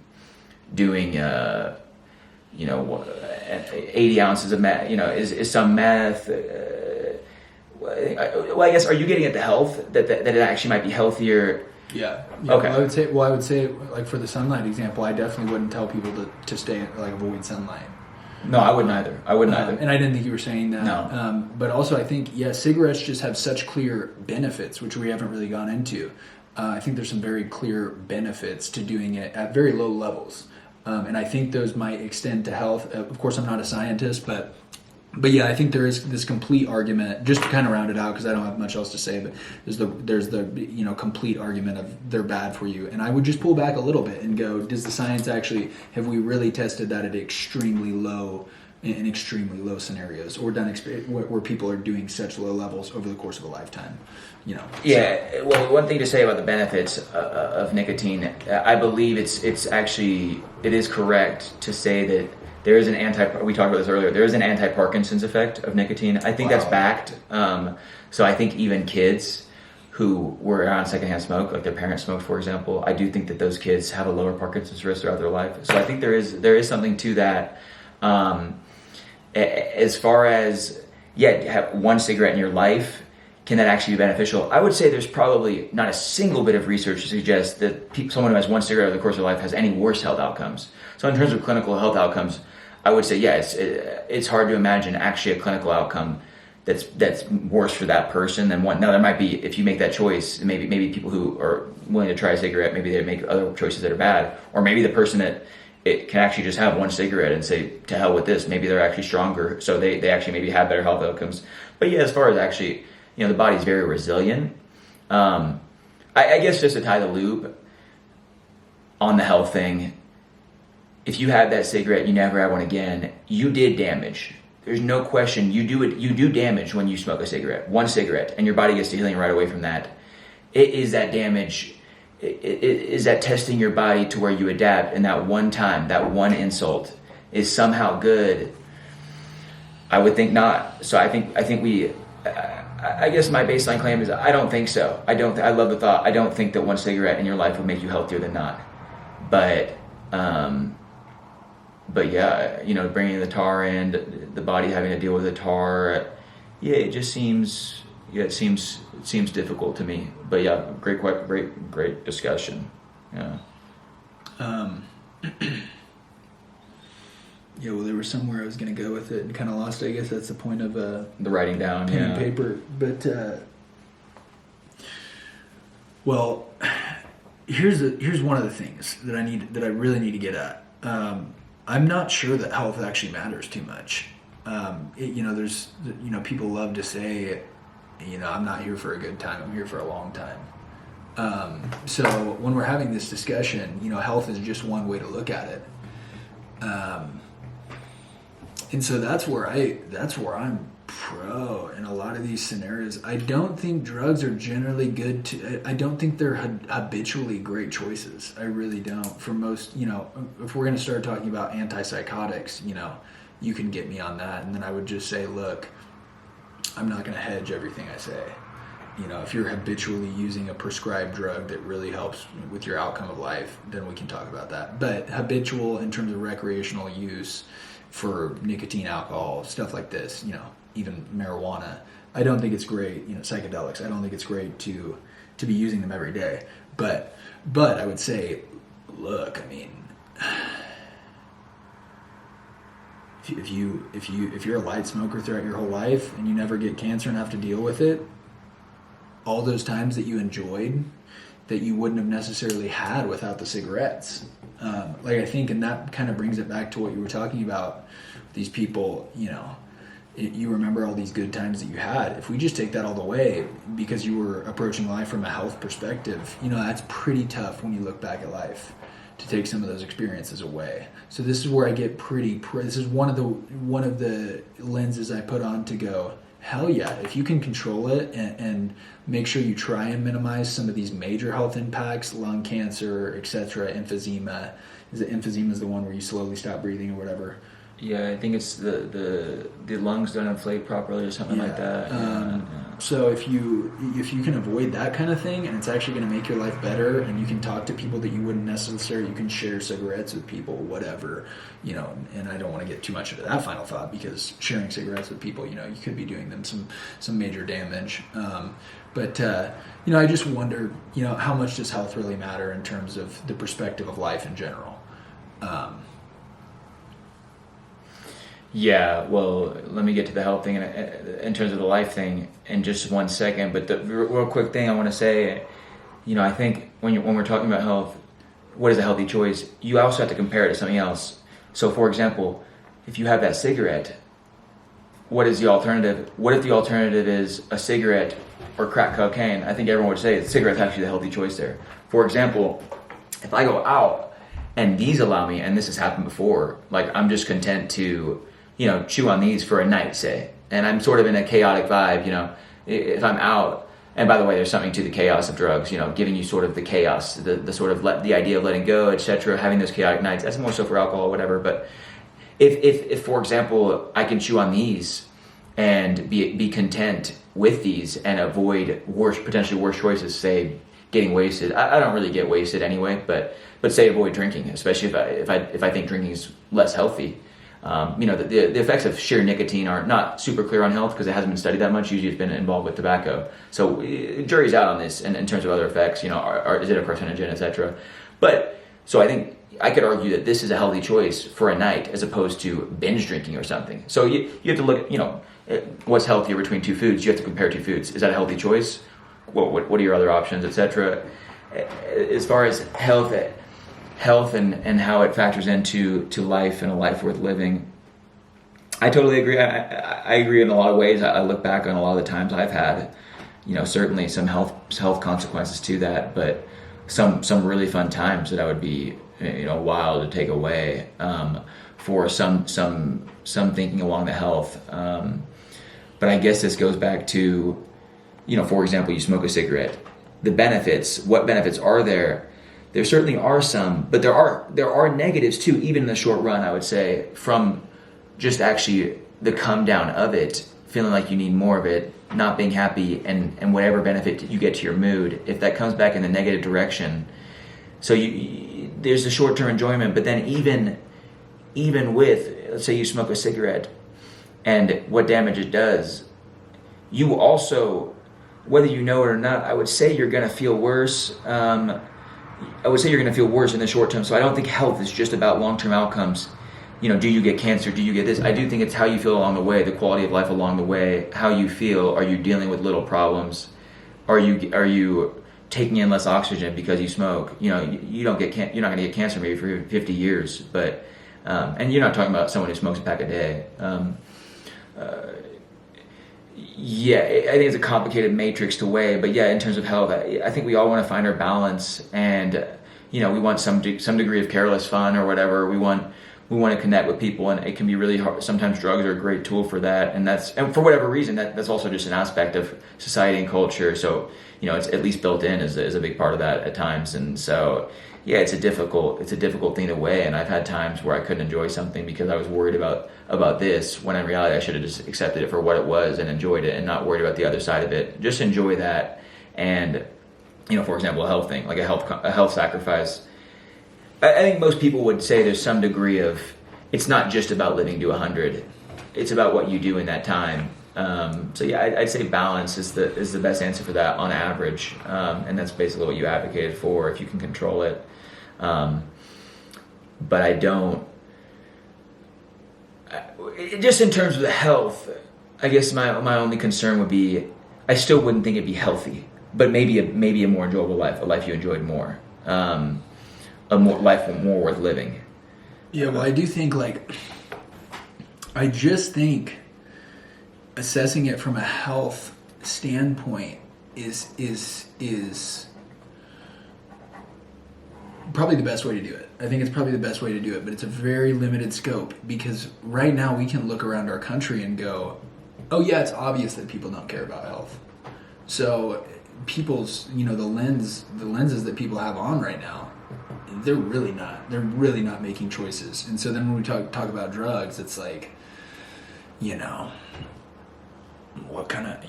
80 ounces of meth, is some meth? Well, I guess, are you getting at the health that it actually might be healthier? Yeah. Okay. Well, I would say, like for the sunlight example, I definitely wouldn't tell people to stay avoid sunlight. No, I wouldn't either. And I didn't think you were saying that. No. But also, I think cigarettes just have such clear benefits, which we haven't really gone into. I think there's some very clear benefits to doing it at very low levels, and I think those might extend to health. Of course, I'm not a scientist, but yeah, I think there is this complete argument, just to kind of round it out because I don't have much else to say, but there's the complete argument of they're bad for you. And I would just pull back a little bit and go, does the science actually, have we really tested that at extremely low scenarios, or done where people are doing such low levels over the course of a lifetime? Yeah, well, one thing to say about the benefits of nicotine, I believe it is correct to say that there is we talked about this earlier, there is an anti-Parkinson's effect of nicotine. I think that's backed. So I think even kids who were around secondhand smoke, like their parents smoked, for example, I do think that those kids have a lower Parkinson's risk throughout their life. So I think there is something to that. As far as, have one cigarette in your life, can that actually be beneficial? I would say there's probably not a single bit of research to suggest that someone who has one cigarette over the course of their life has any worse health outcomes. So in terms of clinical health outcomes, I would say, it's hard to imagine actually a clinical outcome that's worse for that person than one. Now, there might be, if you make that choice, maybe people who are willing to try a cigarette, maybe they make other choices that are bad, or maybe the person that it can actually just have one cigarette and say, to hell with this, maybe they're actually stronger, so they actually maybe have better health outcomes. But yeah, as far as actually, the body's very resilient. I guess just to tie the loop on the health thing, if you have that cigarette, you never have one again, you did damage. There's no question. You do damage when you smoke a cigarette, one cigarette, and your body gets to healing right away from that. It is that damage. Is that testing your body to where you adapt, and that one time, that one insult is somehow good? I would think not. So I think I guess my baseline claim is I don't think so. I love the thought. I don't think that one cigarette in your life would make you healthier than not. But yeah, bringing the tar in, the body having to deal with the tar, it just seems difficult to me. But yeah, great discussion. Yeah. Yeah, well, there was somewhere I was going to go with it and kind of lost it. I guess that's the point of the writing down, pen and paper. But well, here's one of the things that I really need to get at. I'm not sure that health actually matters too much. There's people love to say, I'm not here for a good time. I'm here for a long time. So when we're having this discussion, health is just one way to look at it. And so that's where I'm pro in a lot of these scenarios. I don't think drugs are generally good I don't think they're habitually great choices. I really don't. For most, if we're going to start talking about antipsychotics, you can get me on that. And then I would just say, look, I'm not going to hedge everything I say. If you're habitually using a prescribed drug that really helps with your outcome of life, then we can talk about that. But habitual in terms of recreational use for nicotine, alcohol, stuff like this, even marijuana, I don't think it's great. Psychedelics, I don't think it's great to to be using them every day. But I would say, look, I mean, if you're a light smoker throughout your whole life and you never get cancer and have to deal with it, all those times that you enjoyed that you wouldn't have necessarily had without the cigarettes. Like I think, and that kind of brings it back to what you were talking about. These people, you know, you remember all these good times that you had. If we just take that all the way because you were approaching life from a health perspective, you know, that's pretty tough when you look back at life to take some of those experiences away. So this is where I get this is one of the lenses I put on to go, hell yeah, if you can control it and make sure you try and minimize some of these major health impacts, lung cancer, etc., emphysema. Is it emphysema is the one where you slowly stop breathing or whatever? Yeah, I think it's the lungs don't inflate properly or something like that. So if you can avoid that kind of thing, and it's actually going to make your life better, and you can talk to people that you wouldn't necessarily, you can share cigarettes with people, whatever, you know. And I don't want to get too much into that final thought, because sharing cigarettes with people, you know, you could be doing them some major damage. But you know, I just wonder, you know, how much does health really matter in terms of the perspective of life in general? Yeah, well, let me get to the health thing in terms of the life thing in just 1 second. But the real quick thing I want to say, you know, I think when we're talking about health, what is a healthy choice? You also have to compare it to something else. So, for example, if you have that cigarette, what is the alternative? What if the alternative is a cigarette or crack cocaine? I think everyone would say the cigarette's actually the healthy choice there. For example, if I go out and these allow me, and this has happened before, like I'm just content to, you know, chew on these for a night, say, and I'm sort of in a chaotic vibe, you know, if I'm out. And by the way, there's something to the chaos of drugs, you know, giving you sort of the chaos, the sort of the idea of letting go, etc., having those chaotic nights. That's more so for alcohol, whatever. But if for example, I can chew on these and be content with these and avoid potentially worse choices, say getting wasted. I don't really get wasted anyway, but say avoid drinking, especially if I think drinking is less healthy. You know, the effects of sheer nicotine are not super clear on health because it hasn't been studied that much. Usually it's been involved with tobacco. So jury's out on this in terms of other effects, you know, is it a carcinogen, etc. But so I think I could argue that this is a healthy choice for a night as opposed to binge drinking or something. So you have to look at, you know, what's healthier between two foods. You have to compare two foods. Is that a healthy choice? What are your other options, etc. As far as health and how it factors into life and a life worth living, I totally agree. I agree in a lot of ways. I look back on a lot of the times I've had, you know, certainly some health consequences to that, but some really fun times that I would be, you know, wild to take away for some thinking along the health. But I guess this goes back to, you know, for example, you smoke a cigarette. The benefits, what benefits are there? There certainly are some, but there are negatives too, even in the short run, I would say, from just actually the come down of it, feeling like you need more of it, not being happy, and whatever benefit you get to your mood, if that comes back in the negative direction. So there's the short-term enjoyment, but then even with, let's say you smoke a cigarette and what damage it does, you also, whether you know it or not, I would say you're going to feel worse. I would say you're going to feel worse in the short term. So I don't think health is just about long-term outcomes. You know, do you get cancer? Do you get this? I do think it's how you feel along the way, the quality of life along the way, how you feel. Are you dealing with little problems? Are you taking in less oxygen because you smoke? You know, you're not going to get cancer maybe for 50 years, but and you're not talking about someone who smokes a pack a day. Yeah, I think it's a complicated matrix to weigh, but yeah, in terms of health, I think we all want to find our balance, and you know, we want some degree of careless fun or whatever. We want to connect with people, and it can be really hard. Sometimes drugs are a great tool for that, and for whatever reason, that's also just an aspect of society and culture. So you know, it's at least built in as a big part of that at times, and so yeah, it's a difficult thing to weigh. And I've had times where I couldn't enjoy something because I was worried about this, when in reality I should have just accepted it for what it was and enjoyed it and not worried about the other side of it. Just enjoy that. And you know, for example, a health thing, like a health sacrifice. I think most people would say there's some degree of, it's not just about living to 100. It's about what you do in that time. So yeah, I'd say balance is the best answer for that on average, and that's basically what you advocated for if you can control it. But I don't. Just in terms of the health, I guess my only concern would be I still wouldn't think it'd be healthy, but maybe a more enjoyable life, a life you enjoyed more, life more worth living. Yeah, well, I do think I just think assessing it from a health standpoint is probably the best way to do it. I think it's probably the best way to do it, but it's a very limited scope because right now we can look around our country and go, oh yeah, it's obvious that people don't care about health. So people's, the lenses that people have on right now, they're really not making choices. And so then when we talk about drugs, it's like, what kind of,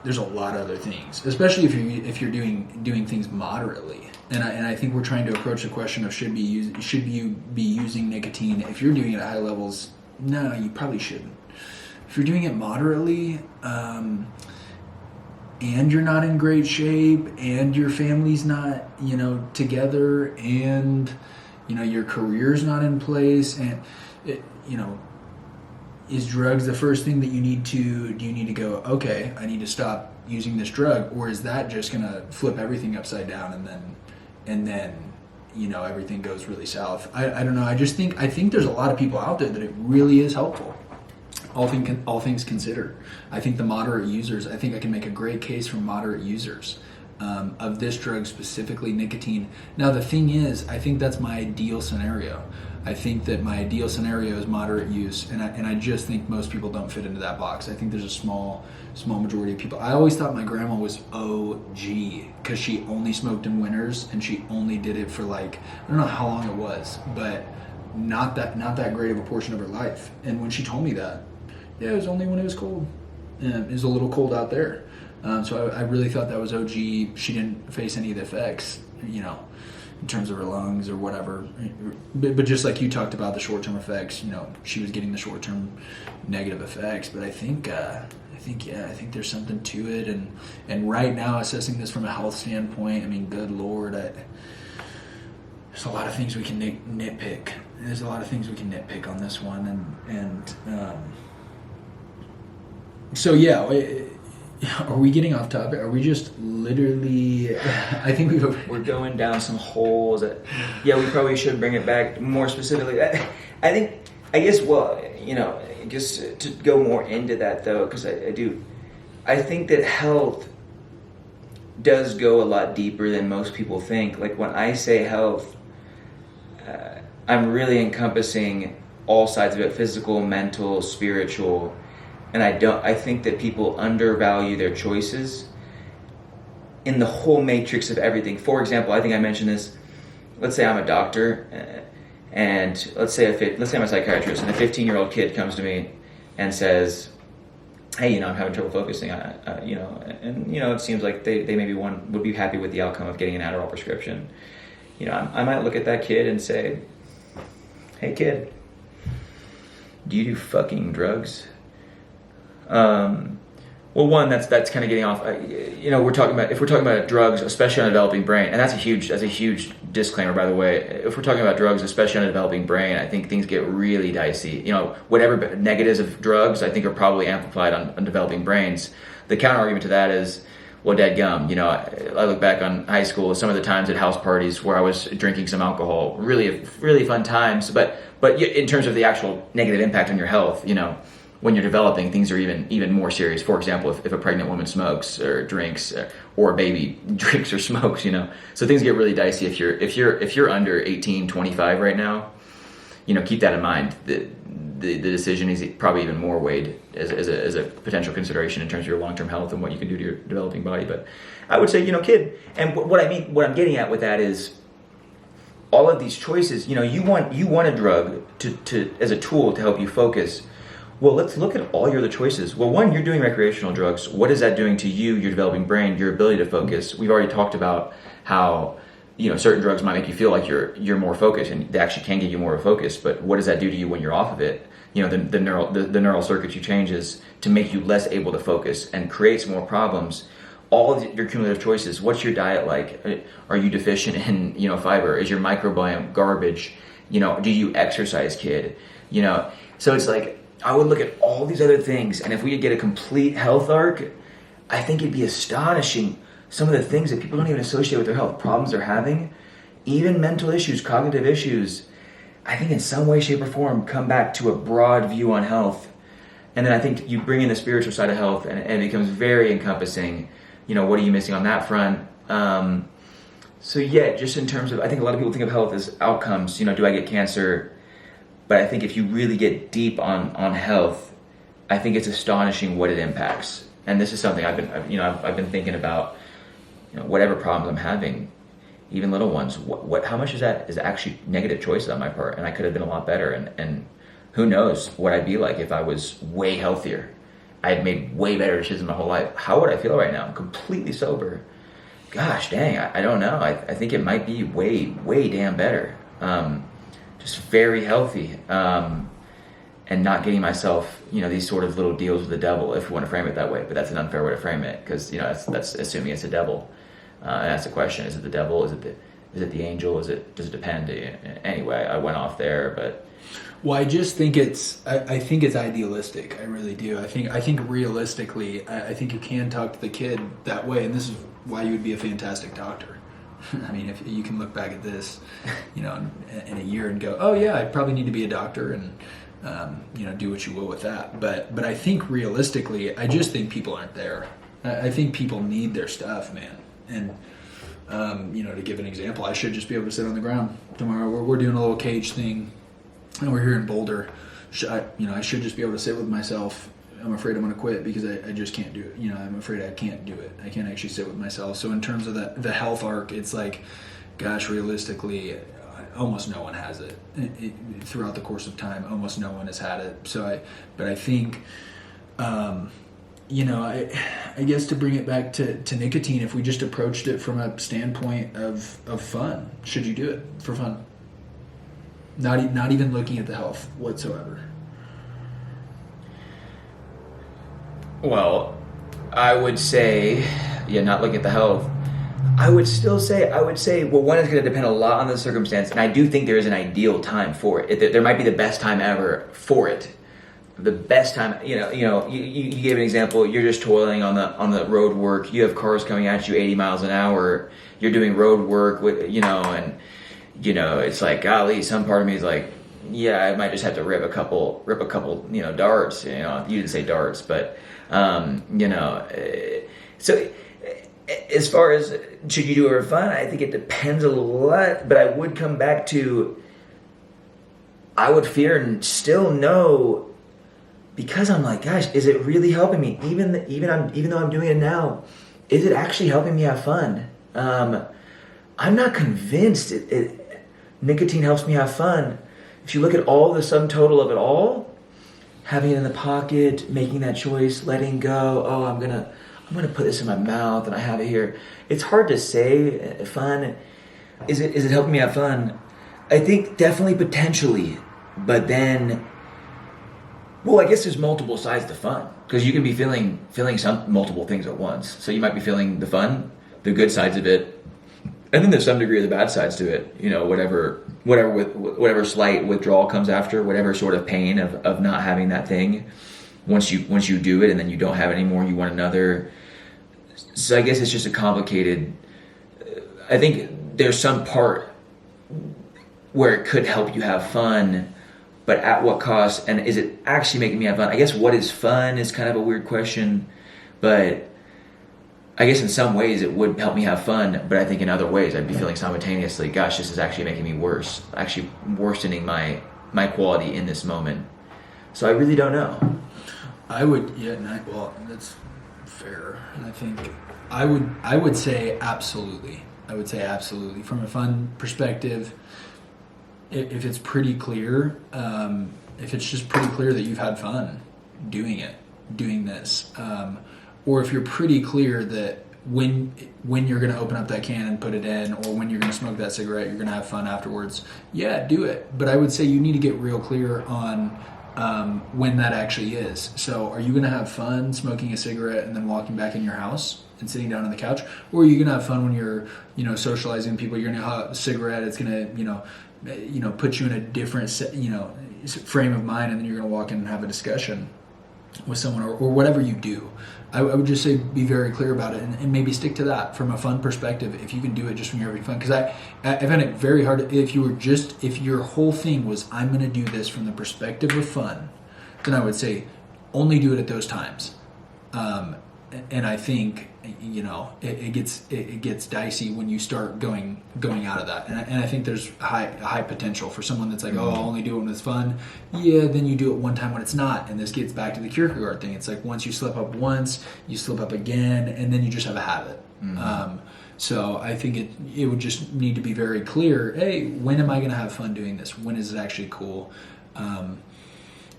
there's a lot of other things, especially if you're doing things moderately. And I think we're trying to approach the question of should you be using nicotine if you're doing it at high levels? No, you probably shouldn't. If you're doing it moderately, and you're not in great shape, and your family's not together, and your career's not in place, and is drugs the first thing that do you need to go, okay, I need to stop using this drug, or is that just gonna flip everything upside down and then everything goes really south? I don't know. I think there's a lot of people out there that it really is helpful. All things considered, I think the moderate users, I think I can make a great case for moderate users of this drug, specifically nicotine. Now the thing is, I think that's my ideal scenario. I think that my ideal scenario is moderate use, and I just think most people don't fit into that box. I think there's a small majority of people. I always thought my grandma was OG because she only smoked in winters, and she only did it for I don't know how long it was, but not that great of a portion of her life. And when she told me that, yeah, it was only when it was cold. It was a little cold out there. So I really thought that was OG. She didn't face any of the effects, in terms of her lungs or whatever. But just like you talked about the short-term effects, she was getting the short-term negative effects. But I think there's something to it. And right now, assessing this from a health standpoint, I mean, good Lord, there's a lot of things we can nitpick. There's a lot of things we can nitpick on this one, so yeah, are we getting off topic? Are we just literally? I think we're going down some holes. Yeah, we probably should bring it back more specifically. I guess just to go more into that though, because I think that health does go a lot deeper than most people think. Like when I say health, I'm really encompassing all sides of it: physical, mental, spiritual. And I think that people undervalue their choices in the whole matrix of everything. For example, I think I mentioned this. Let's say I'm a doctor, and let's say I'm a psychiatrist, and a 15-year-old kid comes to me and says, "Hey, I'm having trouble focusing. It seems like they maybe would be happy with the outcome of getting an Adderall prescription." I might look at that kid and say, "Hey, kid, do you do fucking drugs?" Well, one, that's kind of getting off. If we're talking about drugs, especially on a developing brain, and that's a huge disclaimer, by the way. If we're talking about drugs, especially on a developing brain, I think things get really dicey. Whatever negatives of drugs, I think are probably amplified on developing brains. The counter argument to that is, well, dadgum. I look back on high school, some of the times at house parties where I was drinking some alcohol, really, really fun times. But in terms of the actual negative impact on your health, when you're developing, things are even more serious. For example, if a pregnant woman smokes or drinks, or a baby drinks or smokes, so things get really dicey if you're under 18, 25 right now. Keep that in mind. The decision is probably even more weighed as a potential consideration in terms of your long-term health and what you can do to your developing body. But I would say, kid, and what I'm getting at with that is all of these choices. You want a drug to as a tool to help you focus. Well, let's look at all your other choices. Well, one, you're doing recreational drugs. What is that doing to you, your developing brain, your ability to focus? We've already talked about how certain drugs might make you feel like you're more focused, and they actually can give you more focus. But what does that do to you when you're off of it? The neural circuits you changes to make you less able to focus and creates more problems. All of your cumulative choices. What's your diet like? Are you deficient in fiber? Is your microbiome garbage? Do you exercise, kid? So it's like I would look at all these other things, and if we could get a complete health arc, I think it'd be astonishing. Some of the things that people don't even associate with their health, problems they're having, even mental issues, cognitive issues, I think in some way, shape, or form come back to a broad view on health. And then I think you bring in the spiritual side of health, and it becomes very encompassing. What are you missing on that front? So yeah, just in terms of, I think a lot of people think of health as outcomes. Do I get cancer? But I think if you really get deep on health, I think it's astonishing what it impacts. And this is something I've been thinking about. Whatever problems I'm having, even little ones, how much is that is actually negative choices on my part, and I could have been a lot better. And who knows what I'd be like if I was way healthier. I had made way better decisions my whole life. How would I feel right now? I'm completely sober. Gosh dang, I don't know. I think it might be way, way damn better. Just very healthy. And not getting myself, these sort of little deals with the devil, if you want to frame it that way. But that's an unfair way to frame it, because that's assuming it's the devil. And that's the question: is it the devil? Is it the angel? Does it depend? Anyway, I went off there, but. Well, I just think I think it's idealistic. I really do. I think realistically, I think you can talk to the kid that way, and this is why you would be a fantastic doctor. I mean, if you can look back at this, in a year and go, oh yeah, I probably need to be a doctor, and do what you will with that. But I think realistically, I just think people aren't there. I think people need their stuff, man. And to give an example, I should just be able to sit on the ground tomorrow. We're doing a little cage thing. And we're here in Boulder. I should just be able to sit with myself. I'm afraid I'm going to quit because I just can't do it. I'm afraid I can't do it. I can't actually sit with myself. So in terms of the health arc, it's like, gosh, realistically, almost no one has it. Throughout the course of time. Almost no one has had it. But I think, I guess to bring it back to nicotine, if we just approached it from a standpoint of fun, should you do it for fun? Not even looking at the health whatsoever. Well, I would say, not looking at the health. I would say, well, one is going to depend a lot on the circumstance, and I do think there is an ideal time for it. There might be the best time ever for it. The best time, you gave an example. You're just toiling on the road work. You have cars coming at you 80 miles an hour. You're doing road work with, and. It's like, golly, some part of me is like, yeah, I might just have to rip a couple, darts. You didn't say darts, but, so as far as should you do it for fun, I think it depends a lot, but I would come back to, I would fear and still know, because I'm like, gosh, is it really helping me? Even though I'm doing it now, is it actually helping me have fun? I'm not convinced nicotine helps me have fun. If you look at all the sum total of it all, having it in the pocket, making that choice, letting go, oh, I'm gonna put this in my mouth and I have it here. It's hard to say fun. Is it helping me have fun? I think definitely potentially, but then, well, I guess there's multiple sides to fun, because you can be feeling some multiple things at once. So you might be feeling the fun, the good sides of it, and then there's some degree of the bad sides to it. Whatever slight withdrawal comes after, whatever sort of pain of not having that thing. Once you do it and then you don't have it anymore, you want another. So I guess it's just a complicated. I think there's some part where it could help you have fun, but at what cost? And is it actually making me have fun? I guess what is fun is kind of a weird question, but I guess in some ways it would help me have fun, but I think in other ways I'd be feeling simultaneously, gosh, this is actually making me worse, actually worsening my quality in this moment. So I really don't know. That's fair. And I think I would say absolutely. I would say absolutely. From a fun perspective, if it's pretty clear, if it's just pretty clear that you've had fun doing this, or if you're pretty clear that when you're going to open up that can and put it in, or when you're going to smoke that cigarette, you're going to have fun afterwards. Yeah, do it. But I would say you need to get real clear on when that actually is. So are you going to have fun smoking a cigarette and then walking back in your house and sitting down on the couch? Or are you going to have fun when you're, socializing with people? You're going to have a cigarette. It's going to, put you in a different, frame of mind, and then you're going to walk in and have a discussion with someone, or whatever you do. I would just say be very clear about it, and maybe stick to that from a fun perspective if you can do it just when you're having fun. Because I find it very hard if your whole thing was, I'm going to do this from the perspective of fun, then I would say only do it at those times. And I think it gets dicey when you start going out of that. And I think there's high potential for someone that's like, oh, I'll only do it when it's fun. Yeah, then you do it one time when it's not. And this gets back to the Kierkegaard thing. It's like once you slip up once, you slip up again, and then you just have a habit. Mm-hmm. So I think it would just need to be very clear. Hey, when am I going to have fun doing this? When is it actually cool?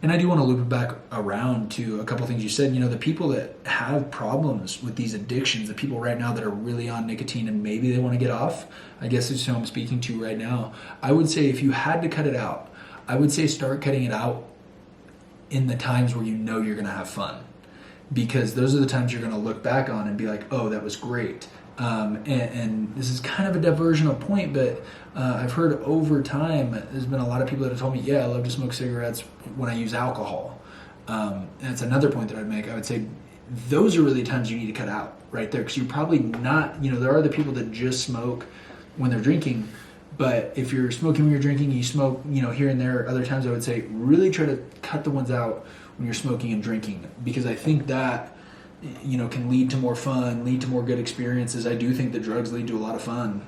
And I do want to loop it back around to a couple things you said. The people that have problems with these addictions, the people right now that are really on nicotine and maybe they want to get off, I guess is who I'm speaking to right now. I would say if you had to cut it out, I would say start cutting it out in the times where you're going to have fun. Because those are the times you're going to look back on and be like, oh, that was great. And this is kind of a diversional point, but I've heard over time, there's been a lot of people that have told me, yeah, I love to smoke cigarettes when I use alcohol. And it's another point that I'd make. I would say those are really times you need to cut out right there, because you're probably not, there are the people that just smoke when they're drinking, but if you're smoking when you're drinking, you smoke, here and there, other times I would say really try to cut the ones out when you're smoking and drinking, because I think that can lead to more fun, lead to more good experiences. I do think that drugs lead to a lot of fun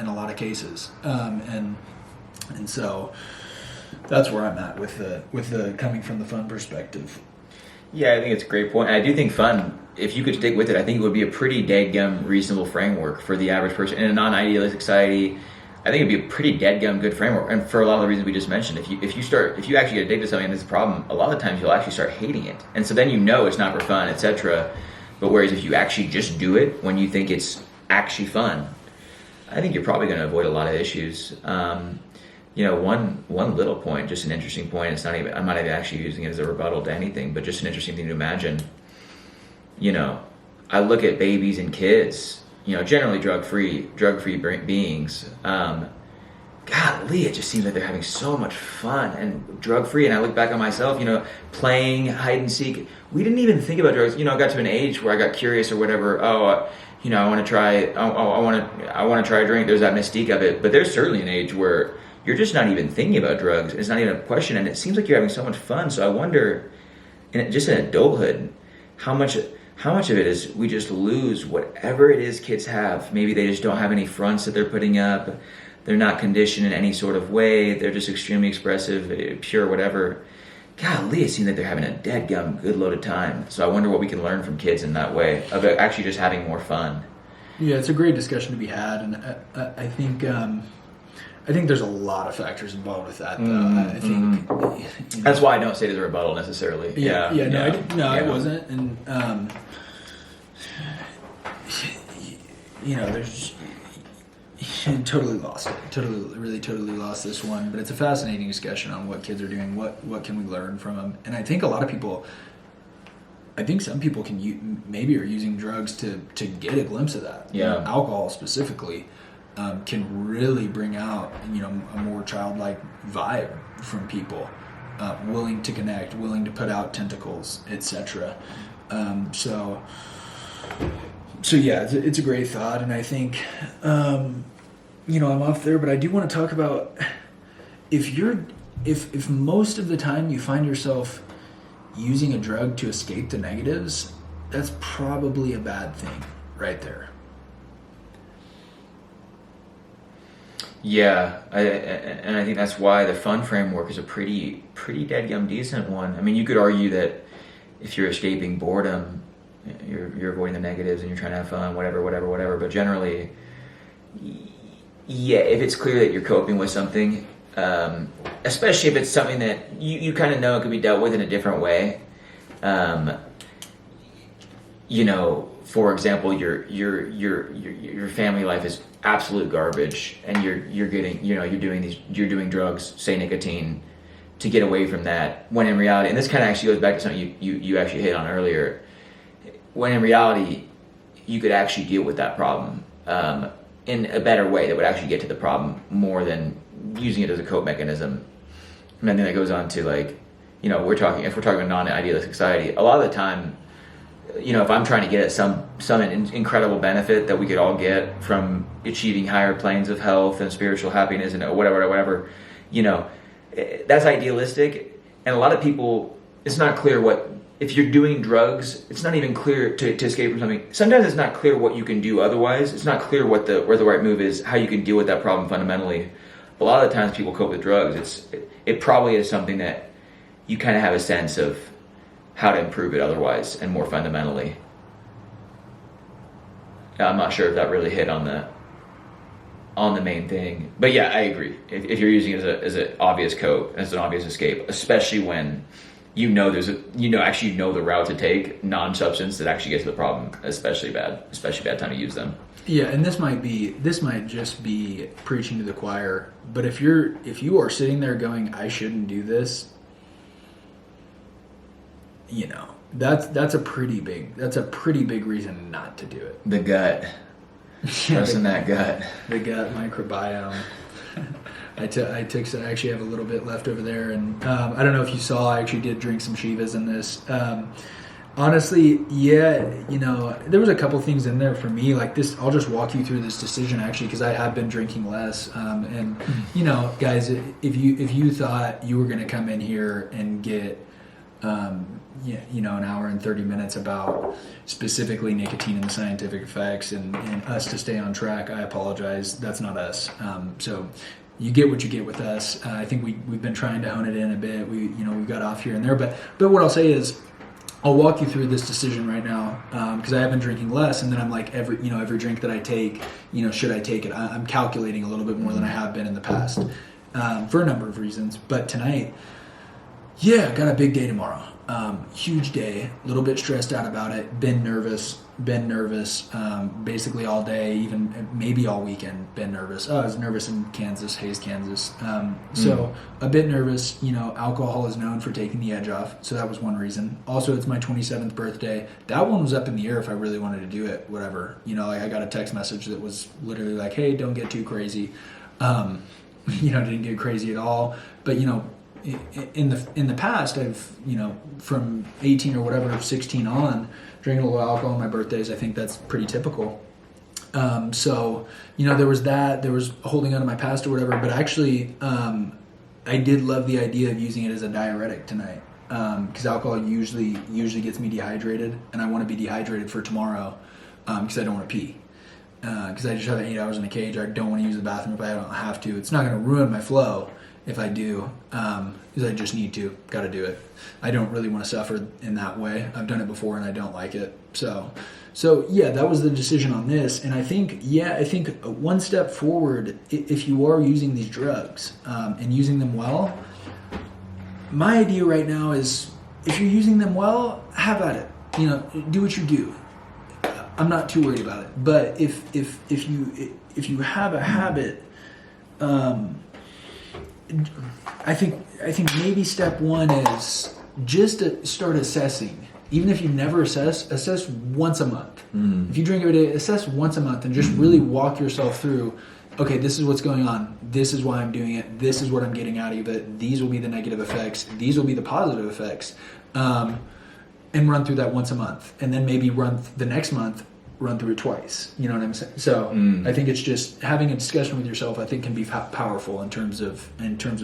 in a lot of cases, and so that's where I'm at with the coming from the fun perspective. Yeah, I think it's a great point. And I do think fun, if you could stick with it, I think it would be a pretty dadgum reasonable framework for the average person in a non-idealistic society. I think it'd be a pretty dadgum good framework, and for a lot of the reasons we just mentioned. If you actually get addicted to something and it's a problem, a lot of times you'll actually start hating it, and so then it's not for fun, etc. But whereas if you actually just do it when you think it's actually fun, I think you're probably going to avoid a lot of issues. One little point, just an interesting point. It's not even, I'm not even actually using it as a rebuttal to anything, but just an interesting thing to imagine. I look at babies and kids. Generally drug-free beings. Golly, it just seems like they're having so much fun and drug-free. And I look back on myself, playing hide and seek. We didn't even think about drugs. I got to an age where I got curious or whatever. I want to try. I want to try a drink. There's that mystique of it. But there's certainly an age where you're just not even thinking about drugs. It's not even a question, and it seems like you're having so much fun. So I wonder, just in adulthood, how much of it is we just lose whatever it is kids have. Maybe they just don't have any fronts that they're putting up. They're not conditioned in any sort of way. They're just extremely expressive, pure, whatever. Golly, it seems like they're having a dadgum good load of time. So I wonder what we can learn from kids in that way, of actually just having more fun. Yeah, it's a great discussion to be had, and I think there's a lot of factors involved with that, though. I think that's why I don't say it as a rebuttal necessarily. I wasn't, and there's totally lost it. Totally lost this one. But it's a fascinating discussion on what kids are doing. What can we learn from them? And I think some people maybe are using drugs to get a glimpse of that. Yeah. Alcohol specifically can really bring out a more childlike vibe from people, willing to connect, willing to put out tentacles, etc. So yeah, it's a great thought, and I think I'm off there, but I do want to talk about if most of the time you find yourself using a drug to escape the negatives, that's probably a bad thing right there. Yeah, and I think that's why the fun framework is a pretty dadgum decent one. I mean, you could argue that if you're escaping boredom, you're avoiding the negatives and you're trying to have fun, whatever. But generally, yeah, if it's clear that you're coping with something, especially if it's something that you kind of know it could be dealt with in a different way, for example, your family life is absolute garbage, and you're doing drugs, say nicotine, to get away from that. When in reality, and this kind of actually goes back to something you actually hit on earlier. When in reality, you could actually deal with that problem in a better way that would actually get to the problem more than using it as a cope mechanism. And I think that goes on to, like, if we're talking a non-idealistic society, a lot of the time, if I'm trying to get at some incredible benefit that we could all get from achieving higher planes of health and spiritual happiness and whatever, that's idealistic. And a lot of people, it's not clear if you're doing drugs, it's not even clear to escape from something. Sometimes it's not clear what you can do otherwise. It's not clear where the right move is, how you can deal with that problem fundamentally. A lot of the times people cope with drugs, it probably is something that you kind of have a sense of how to improve it otherwise and more fundamentally. I'm not sure if that really hit on the main thing, but yeah, I agree. If you're using it as an obvious cope, as an obvious escape, especially when you know the route to take, non-substance that actually gets to the problem, especially bad time to use them. Yeah, and this might just be preaching to the choir, but if you are sitting there going, I shouldn't do this, that's a pretty big reason not to do it. The gut. Trusting that gut. The gut microbiome. I actually have a little bit left over there, and I don't know if you saw, I actually did drink some Shivas in this. Honestly, yeah, there was a couple things in there for me, like this. I'll just walk you through this decision actually, because I have been drinking less. And guys, if you thought you were going to come in here and get an hour and 30 minutes about specifically nicotine and the scientific effects and us to stay on track, I apologize. That's not us. So you get what you get with us. I think we've been trying to hone it in a bit. We got off here and there, but what I'll say is, I'll walk you through this decision right now, because I have been drinking less, and then I'm like, every drink that I take, should I take it? I'm calculating a little bit more than I have been in the past, for a number of reasons. But tonight, yeah, got a big day tomorrow. Huge day, a little bit stressed out about it, been nervous, basically all day, even maybe all weekend, been nervous. I was nervous in Kansas, Hays, Kansas. So a bit nervous, alcohol is known for taking the edge off. So that was one reason. Also, it's my 27th birthday. That one was up in the air if I really wanted to do it, whatever. I got a text message that was literally like, hey, don't get too crazy. Didn't get crazy at all. But, in the past, I've from 18 or whatever, 16 on, drinking a little alcohol on my birthdays. I think that's pretty typical. So there was that. There was holding on to my past or whatever. But actually, I did love the idea of using it as a diuretic tonight, because alcohol usually gets me dehydrated, and I want to be dehydrated for tomorrow, because I don't want to pee. Because I just have 8 hours in a cage. I don't want to use the bathroom if I don't have to. It's not going to ruin my flow if I do, because I just need to. Got to do it. I don't really want to suffer in that way. I've done it before and I don't like it. So yeah, that was the decision on this. And I think one step forward, if you are using these drugs and using them well, my idea right now is, if you're using them well, have at it. Do what you do. I'm not too worried about it. But if you have a habit, I think maybe step one is just to start assessing. Even if you never assess once a month. If you drink every day, assess once a month and just really walk yourself through, okay, this is what's going on. This is why I'm doing it. This is what I'm getting out of it. These will be the negative effects. These will be the positive effects. And run through that once a month. And then maybe the next month, run through it twice. You know what I'm saying? So I think it's just having a discussion with yourself, I think, can be powerful in terms of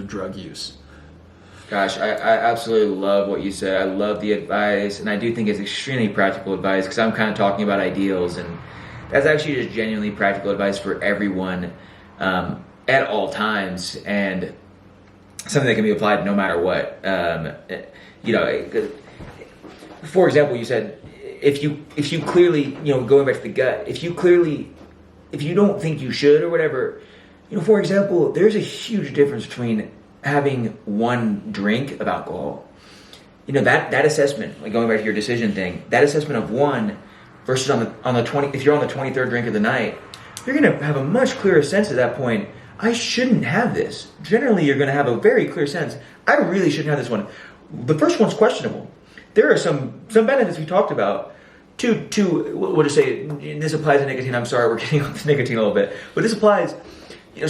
drug use. Gosh, I absolutely love what you said. I love the advice, and I do think it's extremely practical advice, because I'm kind of talking about ideals, and that's actually just genuinely practical advice for everyone at all times, and something that can be applied no matter what. For example, you said, if you clearly, going back to the gut, if you don't think you should or whatever, for example, there's a huge difference between having one drink of alcohol, that assessment, like going back to your decision thing, that assessment of one versus on the 20. If you're on the 23rd drink of the night, you're going to have a much clearer sense at that point. I shouldn't have this. Generally, you're going to have a very clear sense. I really shouldn't have this one. The first one's questionable. There are some benefits we talked about. We'll just say this applies to nicotine. I'm sorry, we're getting off the nicotine a little bit, but this applies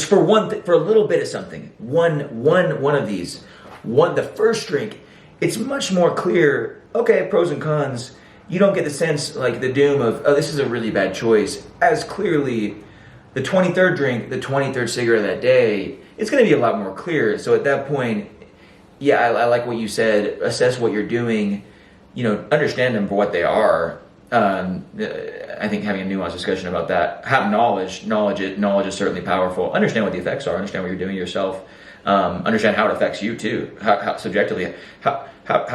for a little bit of something. One of these. The first drink, it's much more clear. Okay, pros and cons. You don't get the sense like the doom of, oh, this is a really bad choice, as clearly the 23rd drink, the 23rd cigarette of that day, it's going to be a lot more clear. So at that point, yeah, I like what you said. Assess what you're doing, understand them for what they are. I think having a nuanced discussion about that, have knowledge is certainly powerful. Understand what the effects are, understand what you're doing yourself, understand how it affects you too, how subjectively, how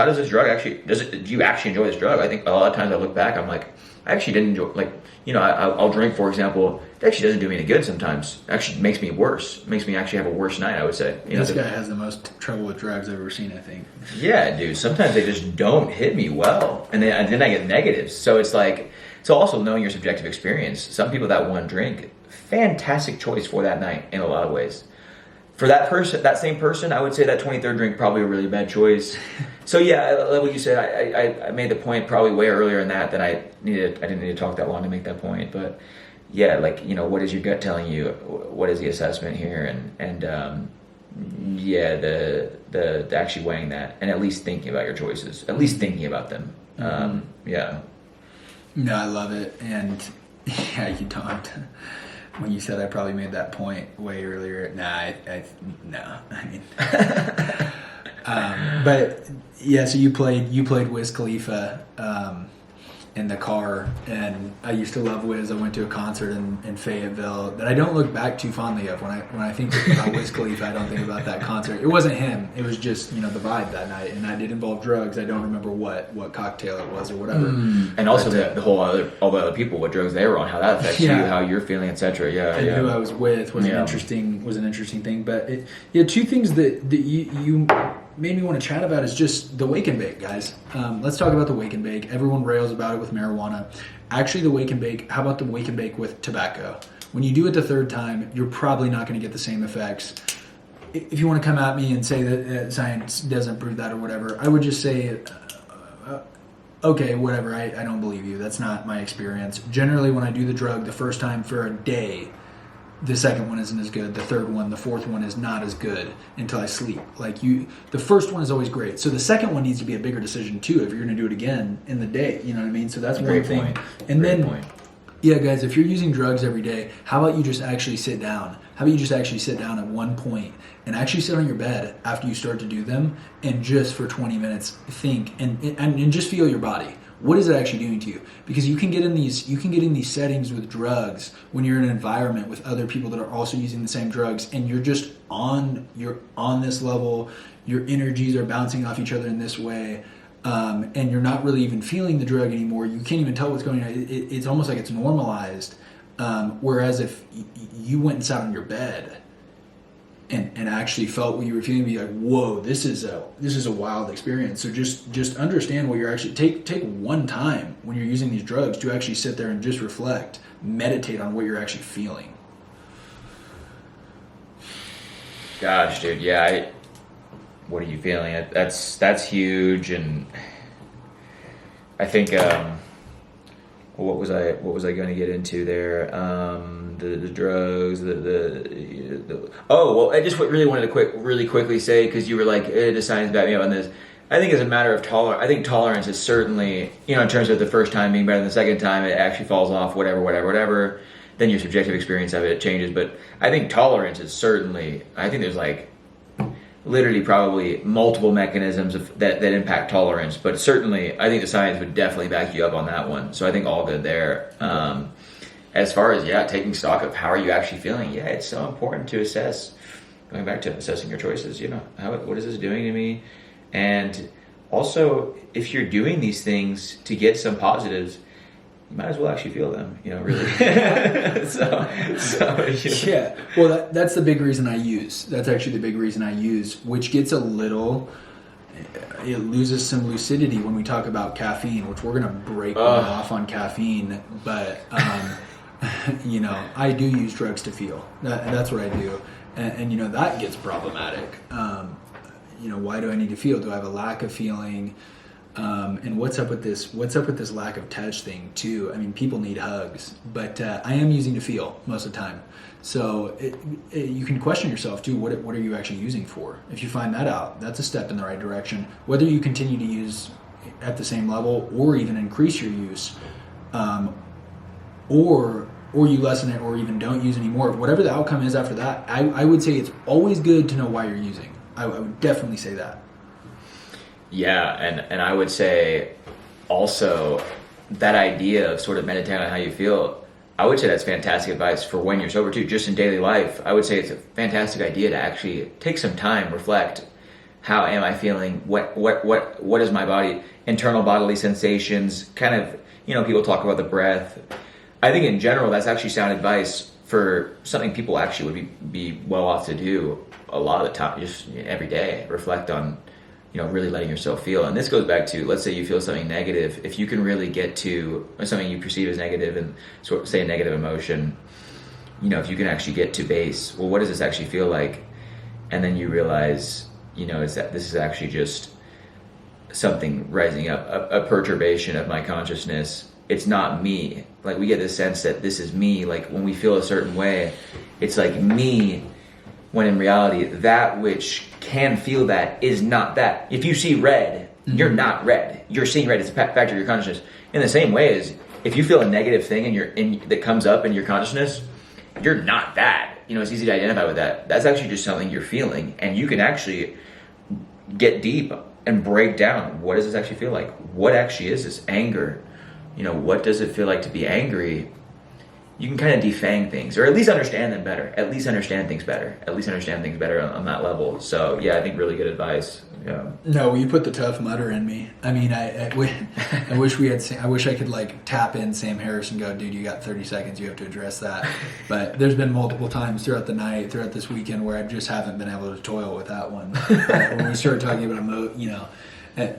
does this drug actually, do you actually enjoy this drug? I think a lot of times I look back, I'm like, I actually didn't enjoy, I'll drink, for example. It actually doesn't do me any good sometimes. It actually makes me worse. It makes me actually have a worse night, I would say. This guy has the most trouble with drugs I've ever seen, I think. Yeah, dude. Sometimes they just don't hit me well. And then I get negatives. So it's like, so also knowing your subjective experience. Some people, that one drink, fantastic choice for that night in a lot of ways. For that same person, I would say that 23rd drink, probably a really bad choice. So yeah, like what you said, I made the point probably way earlier in that I didn't need to talk that long to make that point. But yeah, what is your gut telling you? What is the assessment here? And the actually weighing that and at least thinking about your choices, at least thinking about them. Yeah. No, I love it. And yeah, you don't. When you said I probably made that point way earlier, no. I mean, but yeah. So you played Wiz Khalifa in the car, and I used to love Wiz. I went to a concert in Fayetteville that I don't look back too fondly of. When I think about Wiz Khalifa, I don't think about that concert. It wasn't him. It was just the vibe that night, and that did involve drugs. I don't remember what cocktail it was or whatever. And also all the other people, what drugs they were on, how that affects you, how you're feeling, etc. Yeah, and who I was with was an interesting thing. But two things that you made me want to chat about is just the wake and bake, guys. Let's talk about the wake and bake. Everyone rails about it with marijuana. Actually, the wake and bake, how about the wake and bake with tobacco? When you do it the third time, you're probably not going to get the same effects. If you want to come at me and say that science doesn't prove that or whatever, I would just say, okay, whatever, I don't believe you. That's not my experience. Generally, when I do the drug the first time for a day, the second one isn't as good. The third one, the fourth one is not as good until I sleep. The first one is always great. So the second one needs to be a bigger decision too if you're going to do it again in the day. You know what I mean? So that's one thing. And then, yeah, guys, if you're using drugs every day, how about you just actually sit down? How about you just actually sit down at one point and actually sit on your bed after you start to do them and just for 20 minutes think and just feel your body. What is it actually doing to you? Because you can get in these settings with drugs when you're in an environment with other people that are also using the same drugs, and you're on this level. Your energies are bouncing off each other in this way, and you're not really even feeling the drug anymore. You can't even tell what's going on. It's almost like it's normalized. Whereas if you went and sat on your bed and actually felt what you were feeling, be like, whoa, this is a wild experience. So just understand what you're actually take one time when you're using these drugs to actually sit there and just reflect, meditate on what you're actually feeling. Gosh, dude, yeah. What are you feeling? That's huge, and I think what was I going to get into there? The drugs, I just really wanted to really quickly say, because you were like, the science backed me up on this. I think it's a matter of tolerance. I think tolerance is certainly, in terms of the first time being better than the second time, it actually falls off, whatever. Then your subjective experience of it changes. But I think tolerance is certainly, I think there's literally probably multiple mechanisms that impact tolerance. But certainly, I think the science would definitely back you up on that one. So I think all good there. As far as, taking stock of how are you actually feeling, it's so important to assess, going back to assessing your choices, what is this doing to me? And also, if you're doing these things to get some positives, you might as well actually feel them, really. Yeah, well, that's the big reason I use. That's actually the big reason I use, which gets a little, it loses some lucidity when we talk about caffeine, which we're going to break off on caffeine. But, I do use drugs to feel. That's what I do. And that gets problematic. Why do I need to feel? Do I have a lack of feeling? And what's up with this lack of touch thing too? I mean, people need hugs, but I am using to feel most of the time. So you can question yourself too. What are you actually using for? If you find that out, that's a step in the right direction. Whether you continue to use at the same level or even increase your use, or you lessen it or even don't use anymore, whatever the outcome is after that, I would say it's always good to know why you're using. I would definitely say that. Yeah, and I would say also that idea of sort of meditating on how you feel, I would say that's fantastic advice for when you're sober too, just in daily life. I would say it's a fantastic idea to actually take some time, reflect, how am I feeling? What is my body, internal bodily sensations, kind of, people talk about the breath. I think in general, that's actually sound advice for something people actually would be well off to do a lot of the time, just every day, reflect on, really letting yourself feel. And this goes back to, let's say you feel something negative. If you can really get to something you perceive as negative and sort of say a negative emotion, if you can actually get to base, well, what does this actually feel like? And then you realize, is that this is actually just something rising up, a perturbation of my consciousness. It's not me. Like, we get this sense that this is me. Like, when we feel a certain way, it's like me, when in reality, that which can feel that is not that. If you see red, you're not red. You're seeing red. It's a factor of your consciousness. In the same way as if you feel a negative thing that comes up in your consciousness, you're not that. It's easy to identify with that. That's actually just something you're feeling, and you can actually get deep and break down. What does this actually feel like? What actually is this anger? What does it feel like to be angry? You can kind of defang things, or at least understand them better. At least understand things better. On that level. So yeah, I think really good advice. Yeah. No, you put the Tough Mudder in me. I mean, I wish I wish I could like tap in Sam Harris and go, dude, you got 30 seconds. You have to address that. But there's been multiple times throughout the night, throughout this weekend, where I just haven't been able to toil with that one. When we start talking about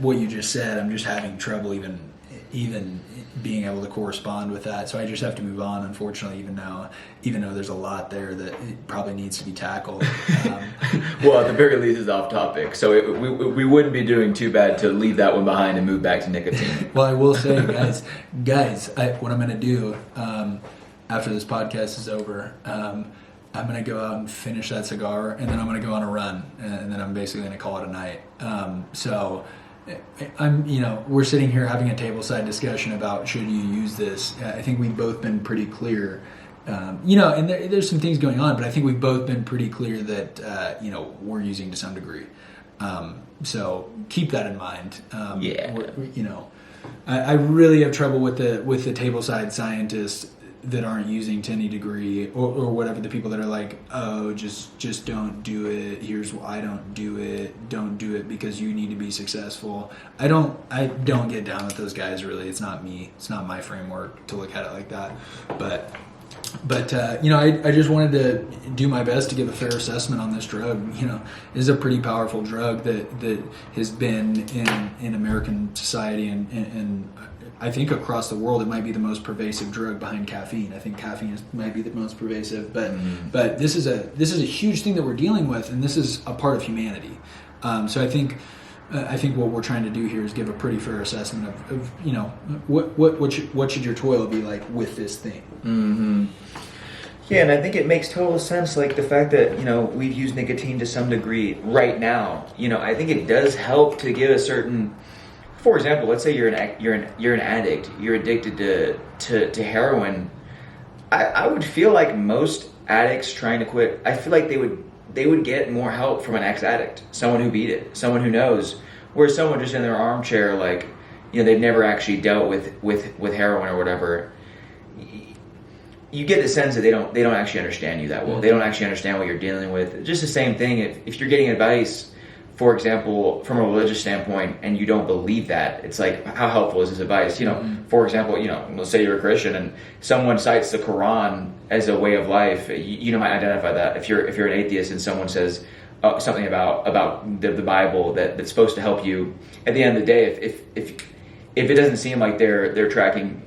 what you just said, I'm just having trouble even being able to correspond with that. So I just have to move on, unfortunately, even though there's a lot there that it probably needs to be tackled. Well, at the very least, it's off topic. So we wouldn't be doing too bad to leave that one behind and move back to nicotine. Well, I will say, guys, what I'm going to do after this podcast is over, I'm going to go out and finish that cigar, and then I'm going to go on a run, and then I'm basically going to call it a night. We're sitting here having a tableside discussion about should you use this. I think we've both been pretty clear, and there's some things going on, but I think we've both been pretty clear that, we're using to some degree. So keep that in mind. I really have trouble with the tableside scientists that aren't using to any degree, or whatever, the people that are like, oh, just don't do it. Here's why I don't do it. Don't do it because you need to be successful. I don't get down with those guys, really. It's not me. It's not my framework to look at it like that. But I just wanted to do my best to give a fair assessment on this drug. It is a pretty powerful drug that has been in American society and I think across the world. It might be the most pervasive drug behind caffeine. I think caffeine might be the most pervasive, but this is a huge thing that we're dealing with, and this is a part of humanity. So I think what we're trying to do here is give a pretty fair assessment of what should your toil be like with this thing. Mm-hmm. Yeah, and I think it makes total sense, like the fact that, we've used nicotine to some degree right now. I think it does help to give a certain, for example, let's say you're an addict, you're addicted to heroin. I would feel like most addicts trying to quit, I feel like they would get more help from an ex-addict, someone who beat it, someone who knows, whereas someone just in their armchair, like, they've never actually dealt with heroin or whatever. You get the sense that they don't actually understand you that well. They don't actually understand what you're dealing with. Just the same thing, if you're getting advice, for example, from a religious standpoint, and you don't believe that, it's like, how helpful is this advice? For example, let's say you're a Christian and someone cites the Quran as a way of life. You might identify that. If you're an atheist and someone says, something about the Bible that's supposed to help you. At the end of the day, if it doesn't seem like they're tracking,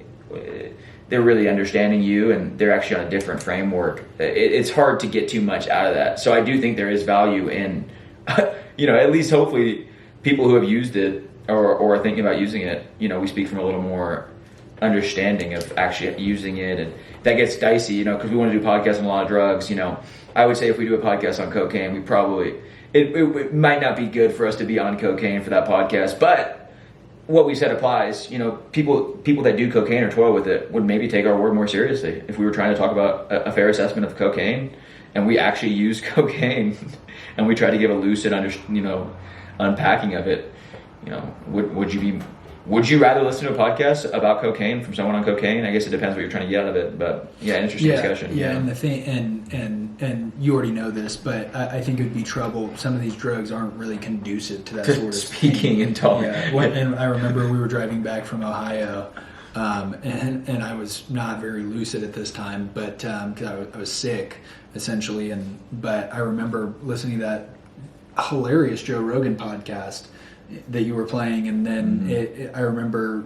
they're really understanding you, and they're actually on a different framework, it's hard to get too much out of that. So I do think there is value in, at least hopefully people who have used it or are thinking about using it, we speak from a little more understanding of actually using it. And that gets dicey, because we want to do podcasts on a lot of drugs. I would say if we do a podcast on cocaine, we probably, it might not be good for us to be on cocaine for that podcast, but what we said applies. People that do cocaine or toil with it would maybe take our word more seriously if we were trying to talk about a fair assessment of cocaine, and we actually use cocaine, and we try to give a lucid, unpacking of it. Would you rather listen to a podcast about cocaine from someone on cocaine? I guess it depends what you're trying to get out of it, but interesting discussion. Yeah, and the thing, and you already know this, but I think it would be trouble. Some of these drugs aren't really conducive to that sort of speaking and talking. Yeah, and I remember we were driving back from Ohio, and I was not very lucid at this time, but because I was sick essentially, but I remember listening to that hilarious Joe Rogan podcast that you were playing, and then I remember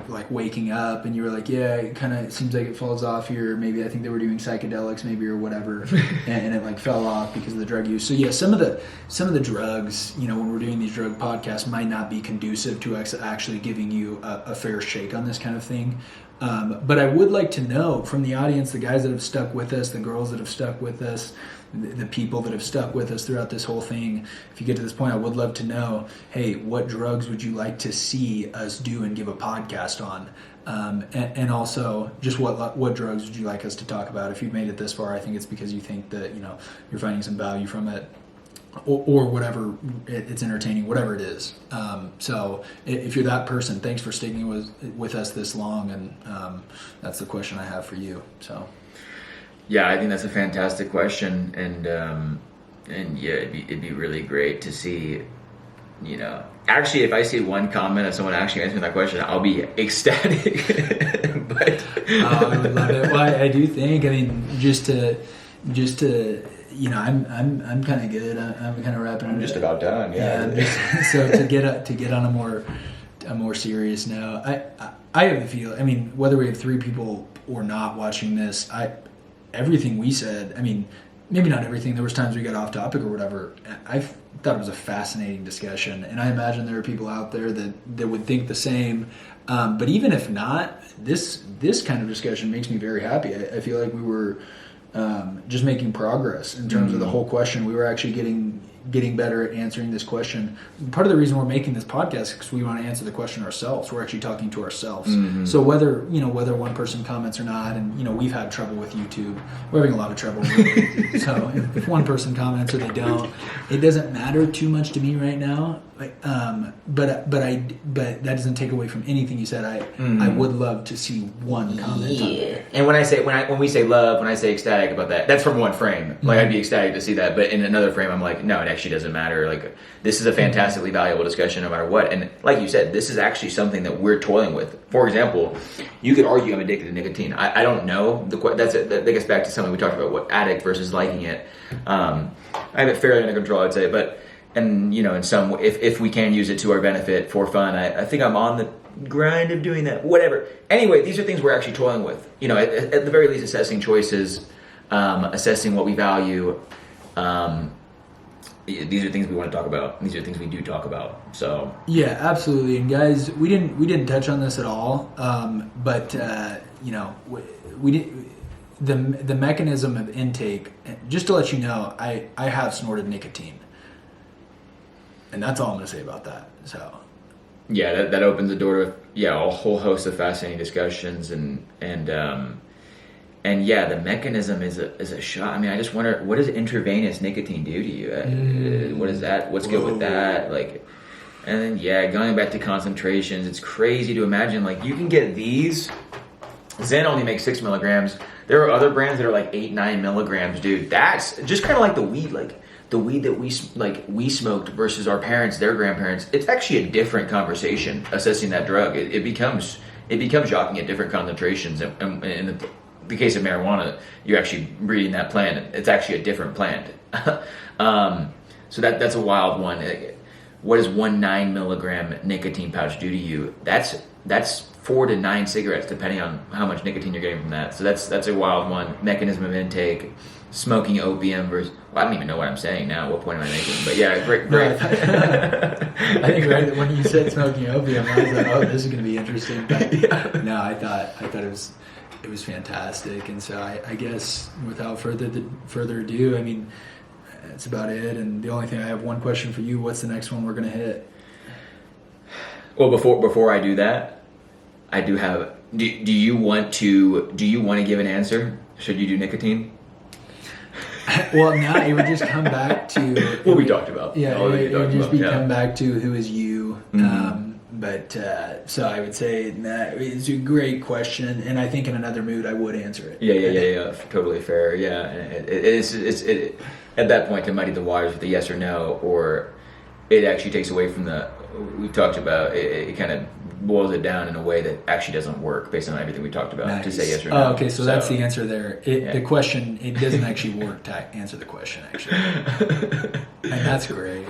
like waking up, and you were like, yeah, it kind of seems like it falls off here. Maybe I think they were doing psychedelics, maybe, or whatever, and it like fell off because of the drug use. So yeah, some of the drugs, when we're doing these drug podcasts, might not be conducive to actually giving you a fair shake on this kind of thing. But I would like to know from the audience, the guys that have stuck with us, the girls that have stuck with us, the people that have stuck with us throughout this whole thing, if you get to this point, I would love to know, hey, what drugs would you like to see us do and give a podcast on? And also, just what drugs would you like us to talk about? If you've made it this far, I think it's because you think that, you're finding some value from it, or whatever, it's entertaining, whatever it is. So if you're that person, thanks for sticking with us this long, and that's the question I have for you. So. Yeah, I think that's a fantastic question, and yeah, it'd be really great to see. Actually, if I see one comment of someone actually answering that question, I'll be ecstatic. But I would love it. Well, I do think. I mean, just to. I'm kind of good. I'm kind of wrapping. I'm just about done. Yeah. So to get on a more serious note, I have the feel. I mean, whether we have 3 people or not watching this, everything we said, I mean, maybe not everything. There was times we got off topic or whatever. I thought it was a fascinating discussion, and I imagine there are people out there that would think the same. But even if not, this kind of discussion makes me very happy. I feel like we were just making progress in terms of the whole question. We were actually getting better at answering this question. Part of the reason we're making this podcast is because we want to answer the question ourselves. We're actually talking to ourselves. Mm-hmm. So whether one person comments or not, and we've had trouble with YouTube. We're having a lot of trouble with YouTube. So if one person comments or they don't, it doesn't matter too much to me right now. But that doesn't take away from anything you said. I would love to see one comment on it. And when we say love, when I say ecstatic about that, that's from one frame. Like, I'd be ecstatic to see that, but in another frame, I'm like, no, it actually doesn't matter. Like, this is a fantastically valuable discussion no matter what. And like you said, this is actually something that we're toiling with. For example, you could argue I'm addicted to nicotine. I don't know. That gets back to something we talked about, what addict versus liking it. I have it fairly under control, I'd say, but. And in some, if we can use it to our benefit for fun, I think I'm on the grind of doing that. Whatever. Anyway, these are things we're actually toiling with. At the very least, assessing choices, assessing what we value. These are things we want to talk about. These are things we do talk about. So yeah, absolutely. And guys, we didn't touch on this at all. But we did. The mechanism of intake. Just to let you know, I have snorted nicotine. And that's all I'm going to say about that. So, yeah, that opens the door to a whole host of fascinating discussions, and yeah, the mechanism is a shot. I mean, I just wonder, what does intravenous nicotine do to you? What is that? What's good with that? Like, and then going back to concentrations, it's crazy to imagine. Like, you can get these. Zen only makes 6 milligrams. There are other brands that are like 8-9 milligrams, dude. That's just kind of like the weed, like. The weed that we smoked versus our parents, their grandparents, it's actually a different conversation assessing that drug. It becomes shocking at different concentrations. And in the case of marijuana, you're actually breeding that plant. It's actually a different plant. So that's a wild one. What does 1 9 milligram nicotine pouch do to you? That's 4 to 9 cigarettes, depending on how much nicotine you're getting from that. So that's a wild one. Mechanism of intake, smoking opium versus. Well, I don't even know what I'm saying now. What point am I making? But yeah, great. I think right when you said smoking opium, I was like, oh, this is going to be interesting. But Yeah. no, I thought it was fantastic, and so I guess without further ado, I mean, that's about it. And the only thing, I have one question for you. What's the next one we're going to hit? Well, before I do that, I do have. Do you want to give an answer? Should you do nicotine? Well, now it would just come back to What we talked about. Yeah, All that we it would talked just about, yeah. come back to who is you. But so I would say that it's a great question, and I think in another mood I would answer it. Yeah. Totally fair. Yeah, it at that point to muddy the waters with a yes or no, or it actually takes away from the. We've talked about it kind of boils it down in a way that actually doesn't work based on everything we talked about to Nice. say yes or no. Oh, okay, so that's the answer there. Yeah. The question, it doesn't actually work to answer the question, actually. And that's great.